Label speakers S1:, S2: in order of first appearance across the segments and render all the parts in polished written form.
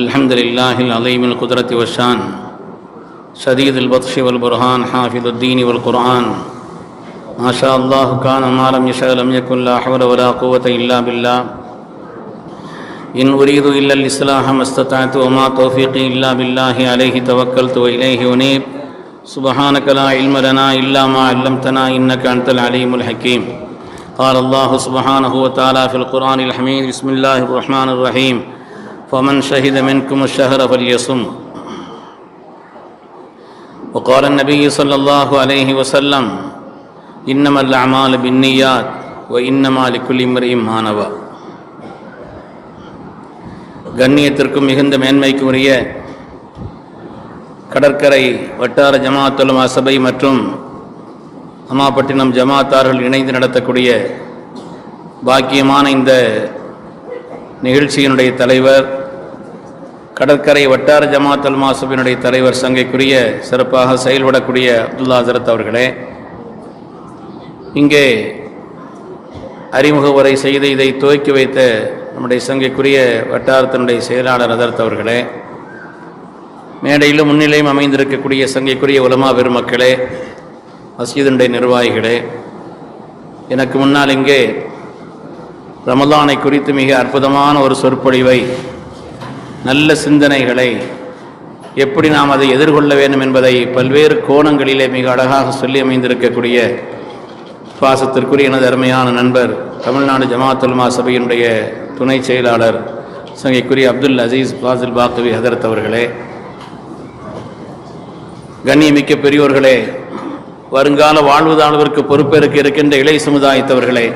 S1: الحمد لله العظيم القدرة والشان شديد البطش والبرهان حافظ الدين والقرآن ما شاء الله كان ما لم يشاء لم يكن لا حول ولا قوة إلا بالله إن أريد إلا الإصلاح ما استطعت وما توفيقي إلا بالله عليه توكلت وإليه أنيب سبحانك لا علم لنا إلا ما علمتنا إنك أنت العليم الحكيم قال الله سبحانه وتعالى في القرآن الحميد بسم الله الرحمن الرحيم فمن شهد منكم الشهر فليصم وقال النبي صلى الله عليه وسلم إنما الأعمال بالنيات وإنما لكل امرئ ما نوى. கண்ணியத்திற்கும் மிகுந்த மேன்மைக்கும் உரிய கடற்கரை வட்டார ஜமாஅத் உலமா சபை மற்றும் அம்மாப்பட்டினம் ஜமாத்தார்கள் இணைந்து நடத்தக்கூடிய பாக்கியமான இந்த நிகழ்ச்சியினுடைய தலைவர், கடற்கரை வட்டார ஜமாஅத் உலமா சபையினுடைய தலைவர், சங்கைக்குரிய சிறப்பாக செயல்படக்கூடிய அப்துல்லா ஹசரத் அவர்களே, இங்கே அறிமுக உரை செய்து இதை துவக்கி வைத்த நம்முடைய சங்கைக்குரிய வட்டாரத்தினுடைய செயலாளர் ஹசரத் அவர்களே, மேடையிலும் முன்னிலையும் அமைந்திருக்கக்கூடிய சங்கைக்குரிய உலமா பெருமக்களே, மஸ்ஜிதினுடைய நிர்வாகிகளே, எனக்கு முன்னால் இங்கே ரமலானை குறித்து மிக அற்புதமான ஒரு சொற்பொழிவை, நல்ல சிந்தனைகளை, எப்படி நாம் அதை எதிர்கொள்ள வேண்டும் என்பதை பல்வேறு கோணங்களிலே மிக அழகாக சொல்லி அமைந்திருக்கக்கூடிய பாசத்திற்குரிய எனது அருமையான நண்பர், தமிழ்நாடு ஜமாஅத் உலமா சபையினுடைய துணை செயலாளர் சங்கைக்குரிய அப்துல் அசீஸ் ஃபாசில் பாக்கவி ஹதரத் அவர்களே, கண்ணியமிக்க பெரியோர்களே, வருங்கால வாழ்வுதாழ்விற்கு பொறுப்பேற்க இருக்கின்ற இளைய சமுதாயத்தவர்களே,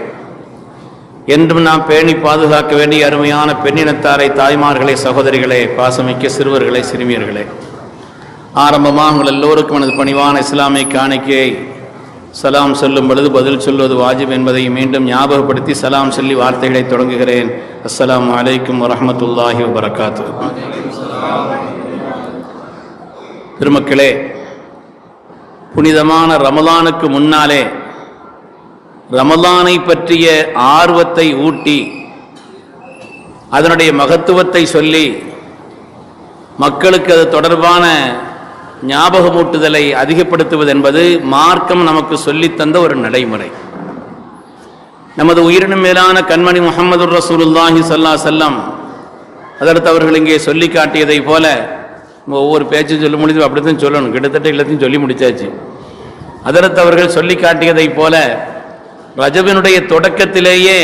S1: என்றும் நாம் பேணி பாதுகாக்க வேண்டிய அருமையான பெண்ணினத்தாரை, தாய்மார்களே, சகோதரிகளே, பாசமிக்க சிறுவர்களே, சிறுமியர்களே, ஆரம்பமாக உங்கள் எல்லோருக்கும் எனது பணிவான இஸ்லாமிய காணிக்கையை சலாம் சொல்லும் பொழுது பதில் சொல்வது வாஜிப் என்பதை மீண்டும் ஞாபகப்படுத்தி சலாம் சொல்லி வார்த்தைகளை தொடங்குகிறேன். அஸ்ஸலாமு அலைக்கும் வரஹ்மத்துல்லாஹி வபரகாத்துஹு. பெருமக்களே, புனிதமான ரமலானுக்கு முன்னாலே ரமலானை பற்றிய ஆர்வத்தை ஊட்டி அதனுடைய மகத்துவத்தை சொல்லி மக்களுக்கு அது தொடர்பான ஞாபகமூட்டுதலை அதிகப்படுத்துவது என்பது மார்க்கம் நமக்கு சொல்லித்தந்த ஒரு நடைமுறை. நமது உயிரினும் மேலான கண்மணி முஹம்மது ரசூலுல்லாஹி ஸல்லல்லாஹு அலைஹி வஸல்லம் அதற்கு அவர்கள் இங்கே சொல்லி காட்டியதை போல ஒவ்வொரு பேச்சும் சொல்ல முடியுது அப்படித்தான் சொல்லணும், கிட்டத்தட்ட எல்லாத்தையும் சொல்லி முடிச்சாச்சு. அதற்கு அவர்கள் சொல்லி காட்டியதை போல ரஜபினுடைய தொடக்கத்திலேயே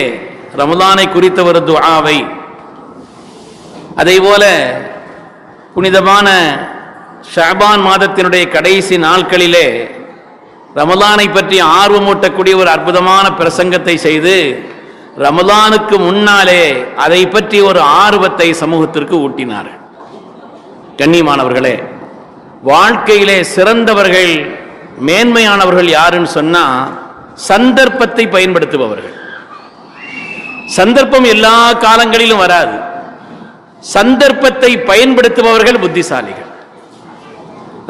S1: ரமலானை குறித்த ஒரு துஆவை, அதே போல புனிதமான ஷஅபான் மாதத்தினுடைய கடைசி நாட்களிலே ரமலானை பற்றி ஆர்வமூட்டக்கூடிய ஒரு அற்புதமான பிரசங்கத்தை செய்து ரமலானுக்கு முன்னாலே அதை பற்றி ஒரு ஆர்வத்தை சமூகத்திற்கு ஊட்டினார்கள். கண்ணியமானவர்களே, வாழ்க்கையிலே சிறந்தவர்கள், மேன்மையானவர்கள் யாருன்னு சொன்னா சந்தர்ப்பத்தை பயன்படுத்துபவர்கள். சந்தர்ப்பம் எல்லா காலங்களிலும் வராது. சந்தர்ப்பத்தை பயன்படுத்துபவர்கள் புத்திசாலிகள்.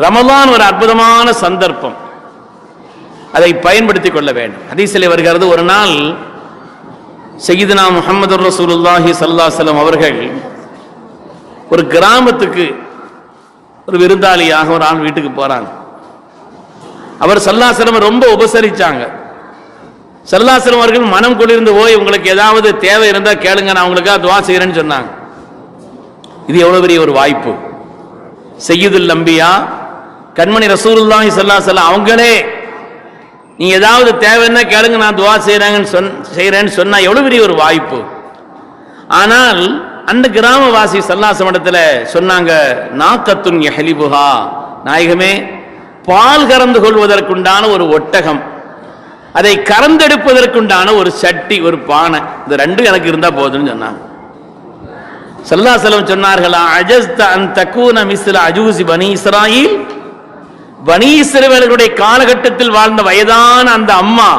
S1: ரமலான் ஒரு அற்புதமான சந்தர்ப்பம், அதை பயன்படுத்திக் கொள்ள வேண்டும். ஹதீஸிலே வருகிறது, ஒரு நாள் சய்யிதுனா முஹம்மது ரசூலுல்லாஹி ஸல்லல்லாஹு அலைஹி வஸல்லம் அவர்கள் ஒரு கிராமத்துக்கு ஒரு விருந்தாளியாக ஒரு ஆள் வீட்டுக்கு போறாங்க. அவர் ஸல்லல்லாஹு அலைஹி வஸல்லம் ரொம்ப உபசரிச்சாங்க. ஸல்லல்லாஹு அலைஹி வஸல்லம் அவர்கள் மனம் குளிர்ந்து போய், உங்களுக்கு ஏதாவது தேவை இருந்தால் கேளுங்க, நான் உங்களுக்காக துஆ செய்கிறேன்னு சொன்னாங்க. இது எவ்வளவு பெரிய ஒரு வாய்ப்பு! சய்யிதுல் அம்பியா கண்மணி ரசூலுல்லாஹி ஸல்லல்லாஹு அலைஹி வஸல்லம் அவங்களே நீ ஏதாவது தேவைன்னா கேளுங்க, நான் துஆ செய்கிறேன்னு சொன்னா எவ்வளவு பெரிய ஒரு வாய்ப்பு! ஆனால் அந்த கிராமவாசி ஸல்லல்லாஹு அலைஹி வஸல்லம் சொன்னாங்க, நாக்கத்துன் யஹ்லிபுஹா, நாயகமே, பால் கறந்து கொள்வதற்குண்டான ஒரு ஒட்டகம், அதை கறந்தெடுப்பதற்குண்டான ஒரு சட்டி, ஒரு பானை, இந்த ரெண்டும் எனக்கு இருந்தா போதுன்னு சொன்னாங்க. ஸல்லல்லாஹு அலைஹி வஸல்லம் சொன்னார்கள், அஜஸ்த அன் தகூன மிஸ்ல அஜூஸி பனி இஸ்ராயீல், பனி இஸ்ரவேலர்களுடைய காலகட்டத்தில் வாழ்ந்த வயதான அந்த அம்மா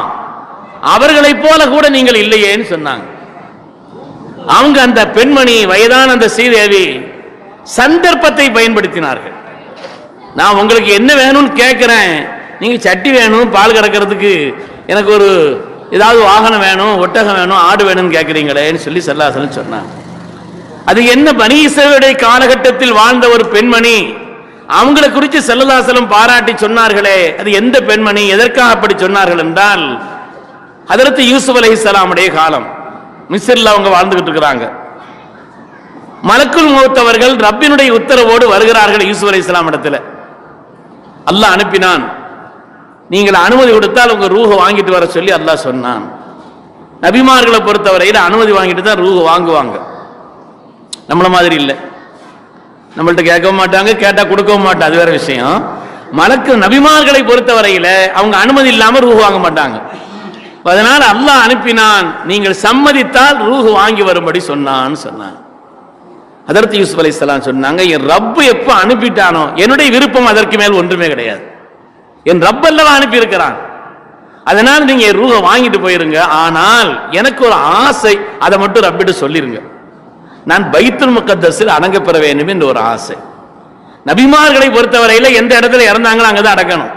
S1: அவர்களைப் போல கூட நீங்கள் இல்லையேன்னு சொன்னாங்க. அவங்க அந்த பெண்மணி, வயதான அந்த ஸ்ரீதேவி சந்தர்ப்பத்தை பயன்படுத்தினார்கள். நான் உங்களுக்கு என்ன வேணும்னு கேட்கிறேன், நீங்க சட்டி வேணும், பால் கறக்கிறதுக்கு எனக்கு ஒரு ஏதாவது வாகனம் வேணும், ஒட்டகம் வேணும், ஆடு வேணும்னு கேட்குறீங்களேன்னு சொல்லி ஸல்லல்லாஹு அலைஹி வஸல்லம் சொன்னாங்க. அது என்ன, பனி இஸ்ரவேலுடைய காலகட்டத்தில் வாழ்ந்த ஒரு பெண்மணி, அவங்களை குறித்து ஸல்லல்லாஹு அலைஹி வஸல்லம் பாராட்டி சொன்னார்களே, அது எந்த பெண்மணி, எதற்காக அப்படி சொன்னார்கள் என்றால், ஹஜ்ரத் யூசுப் அலைஹிஸ்ஸலாமுடைய காலம். மிஸ்ரில் அவங்க வாழ்ந்துகிட்டு இருக்கிறாங்க. மலக்குல் மௌத் அவர்கள் ரப்பினுடைய உத்தரவோடு வருகிறார்கள் யூசுப் அலைஹிஸ்ஸலாம் இடத்துல. அல்லாஹ் அனுப்பினான், நீங்கள் அனுமதி கொடுத்தால் உங்க ரூஹை வாங்கிட்டு வர சொல்லி அல்லாஹ் சொன்னான். நபிமார்களை பொறுத்தவரையில் அனுமதி வாங்கிட்டு தான் ரூஹை வாங்குவாங்க. நம்மள மாதிரி இல்லை, நம்மள்ட்ட கேட்கவும் மாட்டாங்க, கேட்டா கொடுக்கவும் மாட்டாங்க, அது வேற விஷயம். மலக்கு நபிமார்களை பொறுத்தவரையில அவங்க அனுமதி இல்லாம ரூஹு வாங்க மாட்டாங்க. அதனால அல்லாஹ் அனுப்பினான், நீங்கள் சம்மதித்தால் ரூஹு வாங்கி வரும்படி சொன்னான்னு சொன்னான். ஹஜ்ரத் யூசுப் அலைஹிஸ்ஸலாம் சொன்னாங்க, என் ரப்பு எப்ப அனுப்பிட்டானோ என்னுடைய விருப்பம் அதற்கு மேல் ஒன்றுமே கிடையாது. என் ரப் அல்லவா அனுப்பி இருக்கிறான், அதனால் நீங்க ரூஹை வாங்கிட்டு போயிருங்க. ஆனால் எனக்கு ஒரு ஆசை, அதை மட்டும் ரப்பிட்டு சொல்லிருங்க, நான் பைத்துல் முகத்தஸில் அடங்கப்பெற வேண்டும் என்று ஒரு ஆசை. நபிமார்களை பொறுத்தவரையில எந்த இடத்துல இறந்தாங்களோ அங்கதான் அடக்கணும்.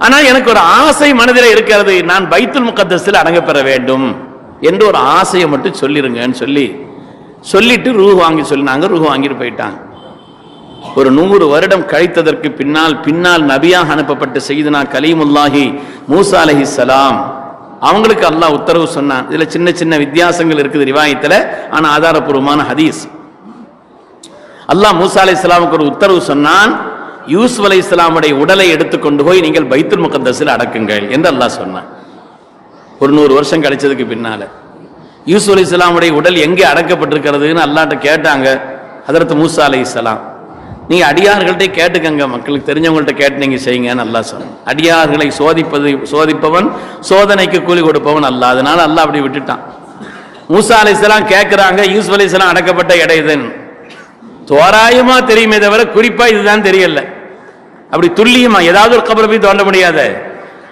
S1: ஆனால் எனக்கு ஒரு ஆசை மனதில் இருக்கிறது, நான் பைத்துல் முகத்தஸில் அடங்கப்பெற வேண்டும் என்று ஒரு ஆசையை மட்டும் சொல்லிருங்கன்னு சொல்லிட்டு ரூஹ் வாங்கி சொன்னாங்க. ரூஹ் வாங்கிட்டு போயிட்டாங்க. ஒரு 100 வருடம் கழித்ததற்கு பின்னால் நபியாக அனுப்பப்பட்ட சையதுனா கலீமுல்லாஹி மூசா அலைஹிஸ்ஸலாம் அவங்களுக்கு அல்லாஹ் உத்தரவு சொன்னான். இதுல சின்ன சின்ன வித்தியாசங்கள் இருக்குது ரிவாயத்துல, ஆனா ஆதாரபூர்வமான ஹதீஸ். அல்லாஹ் மூசா அலைஹிஸ்ஸலாமுக்கு ஒரு உத்தரவு சொன்னான், யூசுப் அலைஹிஸ்ஸலாமுடைய உடலை எடுத்துக்கொண்டு போய் நீங்கள் பைத்துல் முகத்தஸில் அடக்குங்கள் என்று அல்லாஹ் சொன்னான். ஒரு 100 வருஷம் கழிச்சதுக்கு பின்னால யூசுப் அலைஹிஸ்ஸலாமுடைய உடல் எங்கே அடக்கப்பட்டிருக்கிறதுன்னு அல்லாஹ்ட்ட கேட்டாங்க ஹஜ்ரத் மூசா அலைஹிஸ்ஸலாம். நீங்க அடியார்கள்ட்ட கேட்டுக்கங்க, மக்களுக்கு தெரிஞ்சவங்கள்ட்ட கேட்டு நீங்க செய்யுங்கன்னு அல்லாஹ் சொன்னான். அடியார்களை சோதிப்பவன் சோதனைக்கு கூலி கொடுப்பவன் அல்லாஹ். அதனால அல்லாஹ் அப்படி விட்டுட்டான். மூசா அலைஹிஸ்ஸலாம் கேட்கிறாங்க, யூசுப் அலைஹிஸ்ஸலாம் அடக்கப்பட்ட இடம் இதுன்னு. தோராயமா தெரியுமே தவிர குறிப்பா இதுதான் தெரியல. அப்படி துல்லியமா ஏதாவது ஒரு கபரை போய் தோண்ட முடியாது.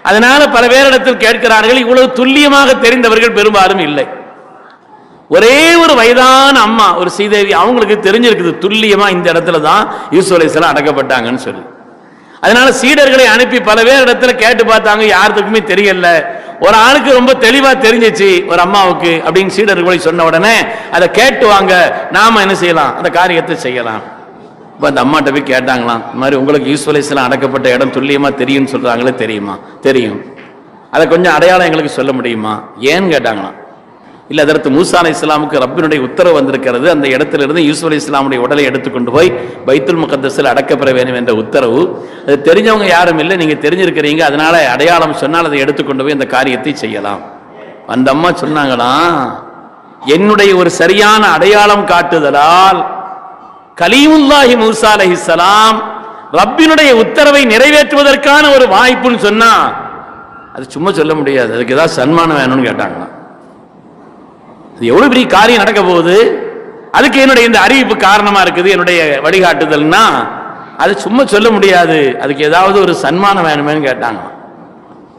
S1: அதனால பல பேரிடத்தில் கேட்கிறார்கள், இவ்வளவு துல்லியமாக தெரிந்தவர்கள் பெரும்பாலும் இல்லை. ஒரே ஒரு வயதான அம்மா, ஒரு சீதேவி, அவங்களுக்கு தெரிஞ்சிருக்குது துல்லியமா இந்த இடத்துல தான் யூசுப் அலைஹிஸ்ஸலாம் அடக்கப்பட்டாங்கன்னு சொல்லி. அதனால சீடர்களை அனுப்பி பல பேர் இடத்துல கேட்டு பார்த்தாங்க, யாருக்குமே தெரியல. ஒரு ஆளுக்கு ரொம்ப தெளிவா தெரிஞ்சிச்சு, ஒரு அம்மாவுக்கு அப்படின்னு சீடர்களை சொன்ன உடனே அதை கேட்டு வாங்க, நாம என்ன செய்யலாம், அந்த காரியத்தை செய்யலாம். இப்போ அந்த அம்மாட்ட போய் கேட்டாங்களாம், இந்த மாதிரி உங்களுக்கு யூசுப் அலைஹிஸ்ஸலாம் அடக்கப்பட்ட இடம் துல்லியமா தெரியும்னு சொல்றாங்களே, தெரியுமா? தெரியும். அதை கொஞ்சம் அடையாளம் எங்களுக்கு சொல்ல முடியுமா ஏன்னு கேட்டாங்களாம். இல்ல, அதற்கு மூசா அலைஹிஸ்ஸலாமுக்கு ரப்பினுடைய உத்தரவு வந்திருக்கிறது, அந்த இடத்துல இருந்து யூசுப் அலைஹிஸ்ஸலாமுடைய உடலை எடுத்துக்கொண்டு போய் பைத்துல் முகத்தஸில் அடக்கப்பெற வேண்டும் என்ற உத்தரவு. அது தெரிஞ்சவங்க யாரும் இல்லை, நீங்க தெரிஞ்சிருக்கிறீங்க, அதனால அடையாளம் சொன்னால் அதை எடுத்துக்கொண்டு போய் அந்த காரியத்தை செய்யலாம். அந்த அம்மா சொன்னாங்களாம், என்னுடைய ஒரு சரியான அடையாளம் காட்டுதலால் கலீமுல்லாஹி மூசா அலைஹிஸ்ஸலாம் ரப்பினுடைய உத்தரவை நிறைவேற்றுவதற்கான ஒரு வாய்ப்புன்னு சொன்னா அது சும்மா சொல்ல முடியாது, அதுக்கு ஏதாவது சன்மானம் வேணும்னு கேட்டாங்களாம். எவ்வளவு பெரிய காரியம் நடக்க போகுது, அதுக்கு என்னுடைய இந்த அறிவிப்பு காரணமா இருக்குது, என்னுடைய வழிகாட்டுதல்னா அது சும்மா சொல்ல முடியாது, அதுக்கு ஏதாவது ஒரு சன்மானம் வேணுமேன்னு கேட்டாங்க.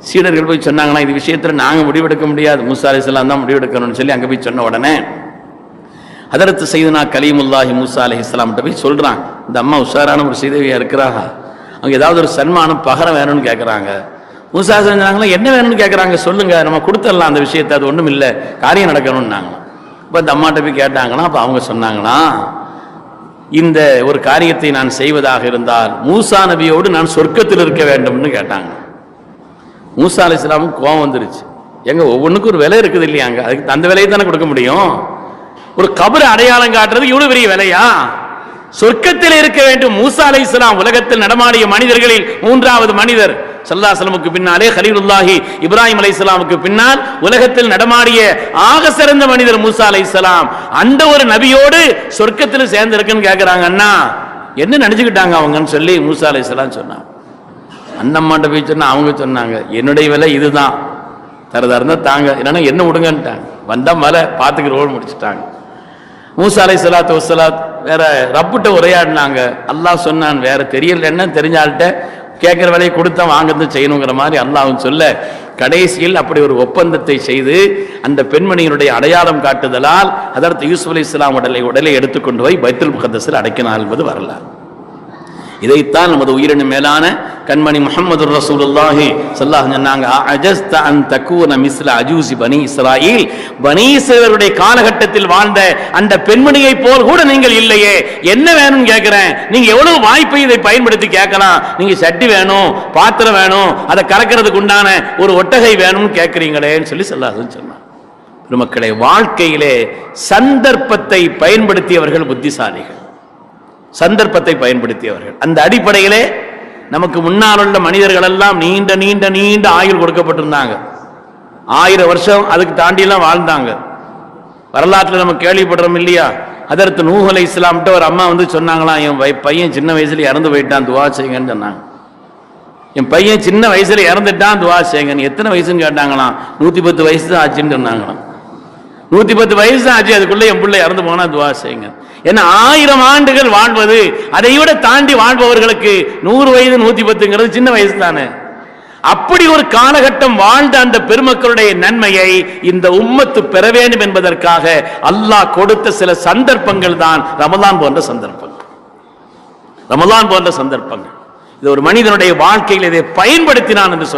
S1: சீடர்கள் போய் சொன்னாங்கன்னா, இது விஷயத்துல நாங்க முடிவெடுக்க முடியாது, மூசா அலைஹிஸ்ஸலாம் தான் முடிவெடுக்கணும்னு சொல்லி அங்க போய் சொன்ன உடனே ஹஜ்ரத் சையதுனா கலீமுல்லாஹி மூசா அலைஹிஸ்ஸலாம் போய் சொல்றாங்க, இந்த அம்மா உஷாரான ஒரு சீதேவியா இருக்கிறாங்க, அவங்க ஏதாவது ஒரு சன்மானம் பகரம் வேணும்னு கேட்கறாங்க. மூசா செஞ்சாங்களா, என்ன வேணும்னு கேட்குறாங்க, சொல்லுங்க நம்ம கொடுத்துடலாம் அந்த விஷயத்தை, அது ஒன்றும் இல்லை, காரியம் நடக்கணும்னாங்க. இப்போ இந்த அம்மாட்ட போய் கேட்டாங்கன்னா, அப்போ அவங்க சொன்னாங்கன்னா, இந்த ஒரு காரியத்தை நான் செய்வதாக இருந்தால் மூசா நபியோடு நான் சொர்க்கத்தில் இருக்க வேண்டும்னு கேட்டாங்க. மூசா அலைஹிஸ்ஸலாமுக்கு கோபம் வந்துருச்சு, எங்க ஒவ்வொன்றுக்கும் ஒரு விலை இருக்குது இல்லையாங்க, அதுக்கு அந்த விலையை தானே கொடுக்க முடியும், ஒரு கபர் அடையாளம் காட்டுறது இவ்வளவு பெரிய விலையா? சொர்க்கத்தில் இருக்க வேண்டும். மூசா அலைஹிஸ்ஸலாம் உலகத்தில் நடமாடிய மனிதர்களில் 3வது மனிதர். ஸல்லல்லாஹு அலைஹி வஸல்லம் பின்னாலே கலீலுல்லாஹி இப்ராஹிம் அலைஹிஸ்ஸலாமுக்கு பின்னால் உலகத்தில் நடமாடிய ஆக சிறந்த மனிதர் மூசா அலைஹிஸ்ஸலாம். அந்த ஒரு நபியோடு சொர்க்கத்தில் சேர்ந்திருக்குன்னு கேட்கிறாங்க. அண்ணா என்ன நினைச்சுக்கிட்டாங்க அவங்கன்னு சொல்லி மூசா அலைஹிஸ்ஸலாம் சொன்னாங்க. அண்ணம்மாட்ட போய் சொன்னா அவங்க சொன்னாங்க, என்னுடைய விலை இதுதான், தரதா இருந்தா தாங்க, இல்லைன்னா என்ன விடுங்கன்ட்டாங்க. வந்தா மலை பார்த்துக்கு ரோல் முடிச்சுட்டாங்க. மூசா அலைஹிஸ்ஸலாத்து வஸ்ஸலாம் வேற ரப்பிட்ட உரையாடினாங்க. அல்லாஹ் சொன்னான், வேற தெரியல என்ன தெரிஞ்சால்கிட்ட கேட்கிற வேலையை கொடுத்தா வாங்கிறது செய்யணுங்கிற மாதிரி அல்லாஹ் சொல்ல, கடைசியில் அப்படி ஒரு ஒப்பந்தத்தை செய்து அந்த பெண்மணியினுடைய அடையாளம் காட்டுதலால் ஹஜ்ரத் யூசுப் அலைஹிஸ்ஸலாம் உடலை எடுத்துக்கொண்டு போய் பைத்துல் முகத்தஸில் அடக்கினார் என்பது வரலாறு. இதைத்தான் நமது உயிரினும் மேலான கண்மணி முஹம்மது ரசூலுல்லாஹி ஸல்லல்லாஹு அலைஹி சொன்னாங்க, அஜஸ்த அன் தகூன மிஸ்ல அஜூசி பனி இஸ்ராயீல், பனி இஸ்ரவேலுடைய காலகட்டத்தில் வாழ்ந்த அந்த பெண்மணியை போல் கூட நீங்கள் இல்லையே, என்ன வேணும்னு கேட்கிறேன். நீங்க எவ்வளவு வாய்ப்பை இதை பயன்படுத்தி கேட்கலாம். நீங்க சட்டி வேணும், பாத்திரம் வேணும், அதை கறக்கிறதுக்கு உண்டான ஒரு ஒட்டகை வேணும்னு கேட்கிறீங்களேன்னு சொல்லி ஸல்லல்லாஹு சொன்னாங்க. பெருமக்களே, வாழ்க்கையிலே சந்தர்ப்பத்தை பயன்படுத்தியவர்கள் புத்திசாலிகள், சந்தர்ப்பத்தை பயன்படுத்தியவர்கள். அந்த அடிப்படையிலே நமக்கு முன்னால் உள்ள மனிதர்கள் எல்லாம் நீண்ட நீண்ட நீண்ட ஆயுள் கொடுக்கப்பட்டிருந்தாங்க. 1000 வருஷம் அதுக்கு தாண்டியெல்லாம் வாழ்ந்தாங்க. வரலாற்றில் நம்ம கேள்விப்படுறோம் இல்லையா? ஹதரத் நூஹ் அலைஹிஸ்ஸலாம்ட்ட ஒரு அம்மா வந்து சொன்னாங்களாம், என் பையன் சின்ன வயசுல இறந்து போயிட்டான், துவா செய்யுங்கன்னு சொன்னாங்க. என் பையன் சின்ன வயசுல இறந்துட்டான், துவா செய்யுங்க. எத்தனை வயசுன்னு கேட்டாங்களாம். 110 வயசு தான் ஆச்சுன்னு சொன்னாங்களாம். 110 வயசு ஆச்சு, அதுக்குள்ள என் பிள்ளை இறந்து போனா துவா செய்யுங்க. ஏன்னா 1000 ஆண்டுகள் வாழ்வது, அதை விட தாண்டி வாழ்பவர்களுக்கு 100 வயது 110ங்கிறது சின்ன வயசு தானே. அப்படி ஒரு காலகட்டம் வாழ்ந்த அந்த பெருமக்களுடைய நன்மையை இந்த உம்மத்து பெற வேண்டும் என்பதற்காக அல்லாஹ் கொடுத்த சில சந்தர்ப்பங்கள் தான் ரமலான் போன்ற சந்தர்ப்பங்கள். ரமலான் போன்ற சந்தர்ப்பங்கள் இது ஒரு மனிதனுடைய வாழ்க்கையில் இதை பயன்படுத்தினான் என்று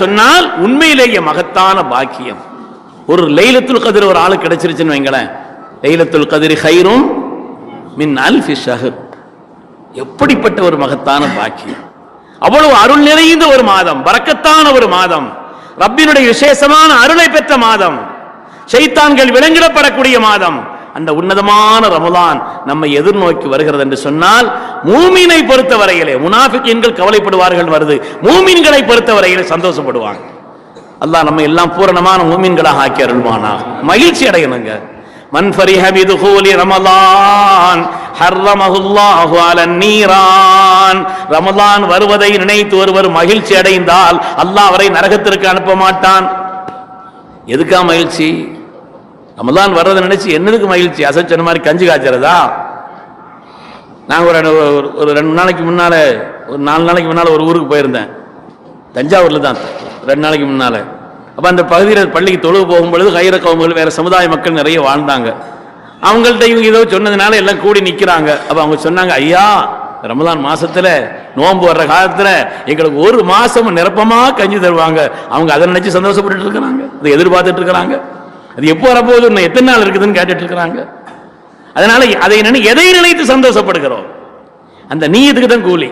S1: சொன்னால் உண்மையிலேயே மகத்தான பாக்கியம். ஒரு லைலத்துல் கத்ர் ஒரு ஆளு கிடைச்சிருச்சுன்னு வைங்களேன், லைலத்துல் கத்ரி கைரும் மின் அல்ஃபி ஷஹர். எப்படிப்பட்ட ஒரு மகத்தான பாக்கியம்! அவ்வளவு அருள் நிறைந்த ஒரு மாதம், பரக்கத்தான ஒரு மாதம், ரப்பினுடைய விசேஷமான அருளை பெற்ற மாதம், ஷைத்தான்கள் விலங்கிடப்படக்கூடிய மாதம். அந்த உன்னதமான ரமலான் நம்மை எதிர்நோக்கி வருகிறது என்று சொன்னால், மூமினை பொறுத்தவரையிலே, முனாஃபிகீன்கள் கவலைப்படுவார்கள் வருது, மூமின்களை பொறுத்தவரையிலே சந்தோஷப்படுவாங்க. அல்லாஹ் நம்ம எல்லாம் பூரணமான மூமின்களாக ஆக்கி அருள்வானாக. மகிழ்ச்சி அடையணுங்க. மன் ஃபரிஹ பிதுகூலி ரமலான் ஹர்ரமஹுல்லாஹு அலன் நீரான். ரமலான் வருவதை நினைத்து ஒருவர் மகிழ்ச்சி அடைந்தால் அல்லாஹ் அவரை நரகத்திற்கு அனுப்ப மாட்டான். எதுக்கா மகிழ்ச்சி? ரமலான் வர்றதை நினைச்சு என்னதுக்கு மகிழ்ச்சி? அசச்சன மாதிரி கஞ்சி காய்ச்சறதா? நான் ஒரு 2 நாளைக்கு முன்னால, ஒரு 4 நாளைக்கு முன்னால ஒரு ஊருக்கு போயிருந்தேன். தஞ்சாவூர்ல தான் 2 நாளைக்கு முன்னால. அப்ப அந்த பகுதியில் பள்ளிக்கு தொழுவு போகும்பொழுது கைர கவுங்கள் வேற சமுதாய மக்கள் நிறைய வாழ்ந்தாங்க. அவங்கள்ட்ட இவங்க ஏதோ சொன்னதுனால எல்லாம் கூடி நிக்கிறாங்க. அப்ப அவங்க சொன்னாங்க, ஐயா ரமலான் மாசத்துல நோன்பு வர்ற காலத்துல எங்களுக்கு 1 மாசம் நிரப்பமா கஞ்சி தருவாங்க. அவங்க அதை நினைச்சு சந்தோஷப்பட்டு இருக்கிறாங்க, அதை எதிர்பார்த்துட்டு இருக்கிறாங்க. அது எப்போ வரப்போகுது, இன்னும் எத்தனை நாள் இருக்குதுன்னு கேட்டுட்டு இருக்கிறாங்க. அதனால எதை நினைத்து சந்தோஷப்படுகிறோம்? அந்த நீயத்துக்கு தான் கூலி.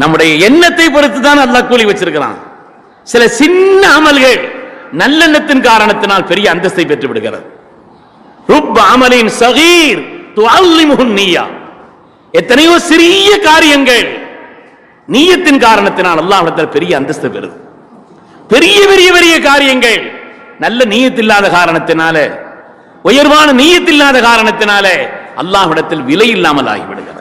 S1: நம்முடைய எண்ணத்தை பொறுத்து தான் அல்லாஹ் கூலி வச்சிருக்கிறான். சில சின்ன அமல்கள் நல்லெண்ணத்தின் காரணத்தினால் பெரிய அந்தஸ்தை பெற்று விடுகிறது. ருப்ப அமலின் சகீர் துஅல்லிமுஹுன் நிய்யா. எத்தனையோ சிறிய காரியங்கள் நீயத்தின் காரணத்தினால் அல்லாஹ்விடத்தில் பெரிய அந்தஸ்து பெறுது. பெரிய பெரிய பெரிய காரியங்கள் நல்ல நீயத் இல்லாத காரணத்தினால, உயர்வான நீயத் இல்லாத காரணத்தினால அல்லாஹ்விடத்தில் விலை இல்லாமல் ஆகிவிடுகிறது.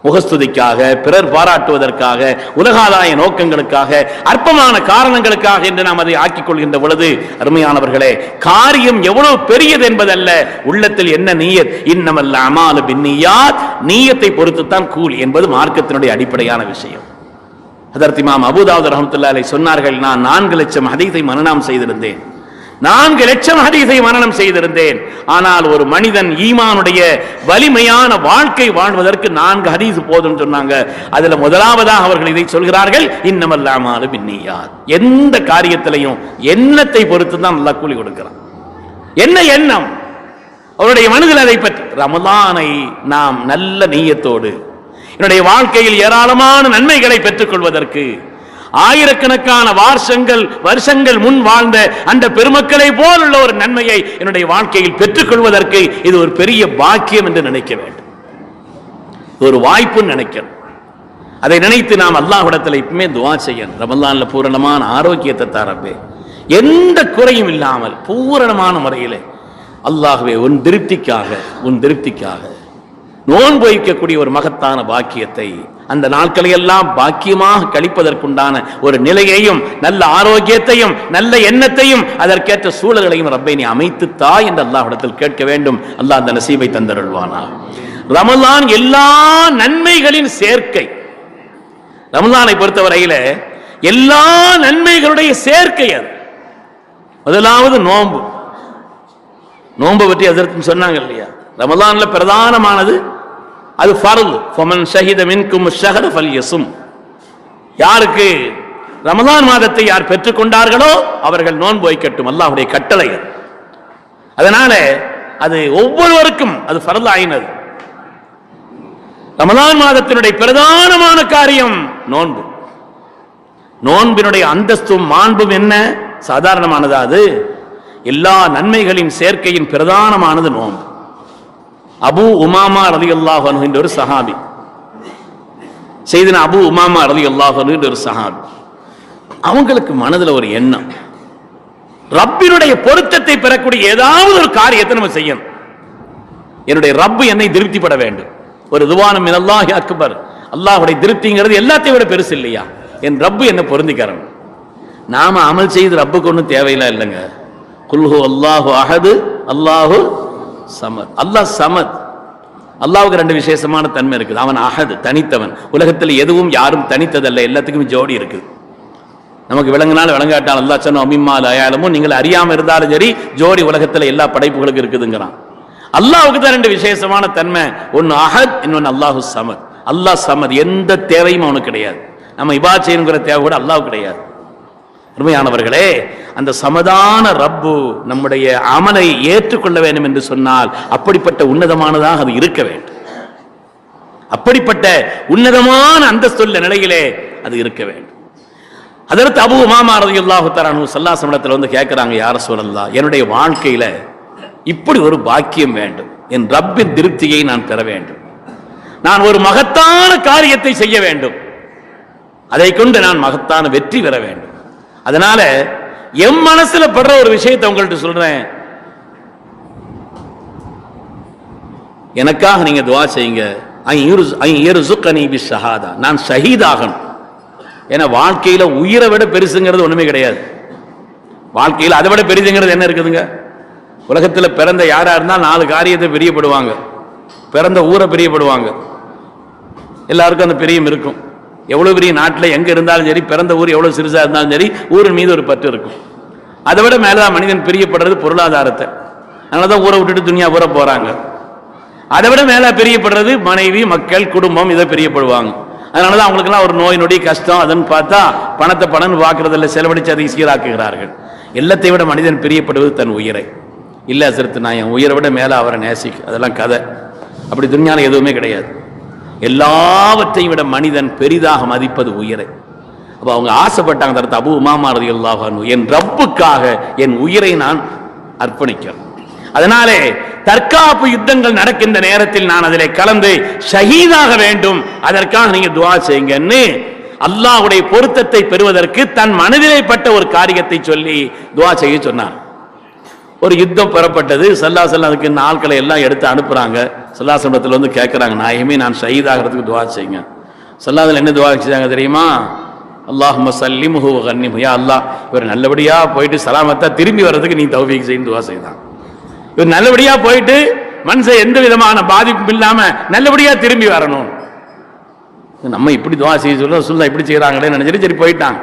S1: முகஸ்துதிக்காக, பிறர் பாராட்டுவதற்காக, உலகாதாய நோக்கங்களுக்காக, அற்பமான காரணங்களுக்காக என்று நாம் அதை ஆக்கிக் கொள்கின்ற பொழுது, அருமையானவர்களே, காரியம் எவ்வளவு பெரியது என்பதல்ல, உள்ளத்தில் என்ன நீயத். இன்னமல் அமாலு பின்னியாத். நீயத்தை பொறுத்துத்தான் கூலி என்பது மார்க்கத்தினுடைய அடிப்படையான விஷயம். ஹதரத் இமாம் அபூதாவூத் ரஹ்மத்துல்லாஹி அலைஹி சொன்னார்கள், நான் 4 லட்சம் ஹதீஸை மனனம் செய்திருந்தேன். 4 லட்சம் ஹதீஸை மனனம் செய்திருந்தேன். ஆனால் ஒரு மனிதன் ஈமானுடைய வலிமையான வாழ்க்கை வாழ்வதற்கு 4 ஹதீஸ் போதும் சொன்னாங்க. அதுல முதலாவதாக அவர்கள் இதை சொல்கிறார்கள், இன்னமல் அமாலு பின்னியாத். எந்த காரியத்திலையும் எண்ணத்தை பொறுத்து தான் அல்லாஹ் கூலி கொடுக்கிறான். என்ன எண்ணம் அவருடைய மனதில் அதை பற்றி. ரமலானை நாம் நல்ல நீயத்தோடு என்னுடைய வாழ்க்கையில் ஏராளமான நன்மைகளை பெற்றுக் கொள்வதற்கு, ஆயிரக்கணக்கான வருஷங்கள் முன் வாழ்ந்த அந்த பெருமக்களை போல் உள்ள ஒரு நன்மையை என்னுடைய வாழ்க்கையில் பெற்றுக் கொள்வதற்கு இது ஒரு பெரிய பாக்கியம் என்று நினைக்க வேண்டும். ஒரு வாய்ப்பு நினைக்கணும். அதை நினைத்து நாம் அல்லாஹ்விடத்தில் இப்பவுமே துஆ செய்யணும். ரமலான்ல பூரணமான ஆரோக்கியத்தை தரப்பே, எந்த குறையும் இல்லாமல் பூரணமான முறையிலே அல்லாஹ்வே உன் திருப்திக்காக நோன்பு வைக்கக்கூடிய ஒரு மகத்தான பாக்கியத்தை, அந்த நாட்களை எல்லாம் பாக்கியமாக கழிப்பதற்குண்டான ஒரு நிலையையும், நல்ல ஆரோக்கியத்தையும், நல்ல எண்ணத்தையும், அதற்கேற்ற சூழல்களையும் ரப்பை நீ அமைத்து தா என்று அல்லாஹ்விடத்தில் கேட்க வேண்டும். அல்லாஹ் அந்த நசீபை தந்தருள்வானா. ரமலான் எல்லா நன்மைகளின் சேர்க்கை. ரமலானை பொறுத்தவரையில எல்லா நன்மைகளுடைய சேர்க்கை அது. முதலாவது நோன்பு பற்றி ஹஜ்ரத் சொன்னாங்க இல்லையா? ரமலான்ல பிரதானமானது அது ஃபர்ல். ஃபமன் ஷஹித மின்கும் ஷஹர ஃபல்யஸும். யாருக்கு ரமலான் மாதத்தை யார் பெற்றுக்கொண்டார்களோ அவர்கள் நோன்பு வைக்கட்டும். அல்லாஹ்வுடைய கட்டளை. அதனால அது ஒவ்வொருவருக்கும் அது ஃபர்ல் ஆயினது. ரமலான் மாதத்தினுடைய பிரதானமான காரியம் நோன்பு. நோன்பினுடைய அந்தஸ்தும் மாண்பும் என்ன சாதாரணமானதா? அது எல்லா நன்மைகளின் சேர்க்கையின் பிரதானமானது நோன்பு. அபூ உமாமா ரலியல்லாஹு அன்ஹு என்ற ஒரு சஹாபி, செய்தனா அபூ உமாமா ரலியல்லாஹு அன்ஹு என்ற ஒரு சஹாபி, அவங்களுக்கு மனதில் ஒரு எண்ணம், ரப்பினுடைய பொருத்தத்தை பெறக்கூடிய ஏதாவது ஒரு காரியத்தை நம்ம செய்யணும். என்னுடைய ரப்பு என்னை திருப்திப்பட வேண்டும். ஒரு துவானம் மினல்லாஹி அக்பர். அல்லாஹ்வுடைய திருப்திங்கிறது எல்லாத்தையும் விட பெருசு இல்லையா? என் ரப்பு என்ன பொருந்திக்கிறோம். நாம அமல் செய்து ரப்புக்கு ஒன்றும் தேவையில்லை இல்லைங்க. குல்ஹு அல்லாஹு அஹது அல்லாஹு சமத். அல்லாஹ் சமத். அல்லாஹ்வுக்கு ரெண்டு விசேஷமான தன்மை இருக்குது. அவன் அஹது, தனித்தவன். உலகத்தில் எதுவும் யாரும் தனித்ததல்ல, எல்லாத்துக்கும் ஜோடி இருக்குது. நமக்கு விளங்கினாலும் விளங்காட்டாலும் அல்லாஹ் சொன்ன அமிம்மால் அயாலமும் நீங்கள் அறியாம இருந்தாலும் சரி ஜோடி உலகத்தில் எல்லா படைப்புகளுக்கும் இருக்குதுங்கிறான். அல்லாஹ்வுக்கு தான் ரெண்டு விசேஷமான தன்மை, ஒன்னு அஹத், இன்னொன்னு அல்லாஹு சமத். அல்லாஹ் சமத், எந்த தேவையும் அவனுக்கு கிடையாது. நம்ம இபாதத் செய்யணுங்கிற தேவை கூட அல்லாஹ்வுக்கு கிடையாது. அருமையானவர்களே, அந்த சமதான ரப்பு நம்முடைய அமலை ஏற்றுக்கொள்ள வேண்டும் என்று சொன்னால் அப்படிப்பட்ட உன்னதமானதாக அது இருக்க வேண்டும். அப்படிப்பட்ட உன்னதமான அந்தஸ்துள்ள நிலையிலே அது இருக்க வேண்டும். அதற்கு அபூ உமாமா ரலியல்லாஹு தஆலா அன்ஹு ஸல்லல்லாஹு அலைஹி வஸல்லம் வந்து கேட்கிறாங்க, யா ரசூலல்லாஹ், என்னுடைய வாழ்க்கையில இப்படி ஒரு பாக்கியம் வேண்டும், என் ரப்பின் திருப்தியை நான் பெற வேண்டும், நான் ஒரு மகத்தான காரியத்தை செய்ய வேண்டும், அதை கொண்டு நான் மகத்தான வெற்றி பெற வேண்டும். அதனால என் மனசுல படுற ஒரு விஷயத்தை உங்கள்கிட்ட சொல்றேன், எனக்காக நீங்க துஆ செய்யுங்க. நான் ஷஹீதாகணும். ஏன்னா வாழ்க்கையில உயிரை விட பெருசுங்கிறது ஒண்ணுமே கிடையாது. வாழ்க்கையில் அதை விட பெரிதுங்கிறது என்ன இருக்குதுங்க? உலகத்தில் பிறந்த யாரா இருந்தால் 4 காரியத்தை பிரியப்படுவாங்க. பிறந்த ஊரை பிரியப்படுவாங்க. எல்லாருக்கும் அந்த பிரியம் இருக்கும். எவ்வளவு பெரிய நாட்டில் எங்க இருந்தாலும் சரி, பிறந்த ஊர் எவ்வளவு சிறுசா இருந்தாலும் சரி, ஊரின் மீது ஒரு பற்று இருக்கும். அதை விட மேலதான் மனிதன் பிரியப்படுறது பொருளாதாரத்தை. அதனாலதான் ஊரை விட்டுட்டு துனியா ஊற போறாங்க. அதை விட மேல பிரியப்படுறது மனைவி, மக்கள், குடும்பம், இதை பிரியப்படுவாங்க. அதனாலதான் அவங்களுக்கெல்லாம் ஒரு நோய் நொடி கஷ்டம் அதுன்னு பார்த்தா பணத்தை பணம் பார்க்கறதில்ல, செலவழிச்சு அதை சீராக்குகிறார்கள். எல்லாத்தை விட மனிதன் பிரியப்படுவது தன் உயிரை. இல்ல சிறுத்து நான் என் உயிரை விட மேல அவரை நேசிக்கு, அதெல்லாம் கதை. அப்படி துன்யால எதுவுமே கிடையாது. எல்லாவற்றையும் விட மனிதன் பெரிதாக மதிப்பது உயிரை. அப்ப அவங்க ஆசைப்பட்டாங்க, தரத்து அபூ உமாமா ரலியல்லாஹு அன்ஹு, என் ரப்புக்காக என் உயிரை நான் அர்ப்பணிக்கிறேன். அதனாலே தற்காப்பு யுத்தங்கள் நடக்கின்ற நேரத்தில் நான் அதிலே கலந்து ஷஹீதாக வேண்டும், அதற்காக நீங்க துஆ செய்யுங்கன்னு அல்லாஹ்வுடைய பொருத்தத்தை பெறுவதற்கு தன் மனதிலே பட்ட ஒரு காரியத்தை சொல்லி துஆ செய்ய சொன்னார். ஒரு யுத்தம் பெறப்பட்டது. ஸல்லல்லாஹு அலைஹி வஸல்லம் அதுக்கு ஆட்களை எல்லாம் எடுத்து அனுப்புறாங்க. ஸல்லல்லாஹு அலைஹி வஸல்லம் வந்து கேட்கறாங்க, நாயகமே நான் ஷஹீதாகிறதுக்கு துஆ செய்யுங்க. ஸல்லல்லாஹு அலைஹி வஸல்லம் என்ன துஆ செஞ்சாங்க தெரியுமா? அல்லாஹும்ம ஸல்லிம்ஹு வ கன்னிம்ஹு, யா அல்லாஹ் இவர் நல்லபடியா போயிட்டு சலாமத்தா திரும்பி வர்றதுக்கு நீ தௌஃபீக் செய்யுன்னு துஆ செய்தான். இவர் நல்லபடியா போயிட்டு மனுஷன் எந்த விதமான பாதிப்பும் இல்லாம நல்லபடியா திரும்பி வரணும். நம்ம இப்படி துஆ செய்ய சொல்ல ரசூலுல்லாஹ் இப்படி செய்யறாங்களே நினைச்சிட்டு சரி போயிட்டாங்க.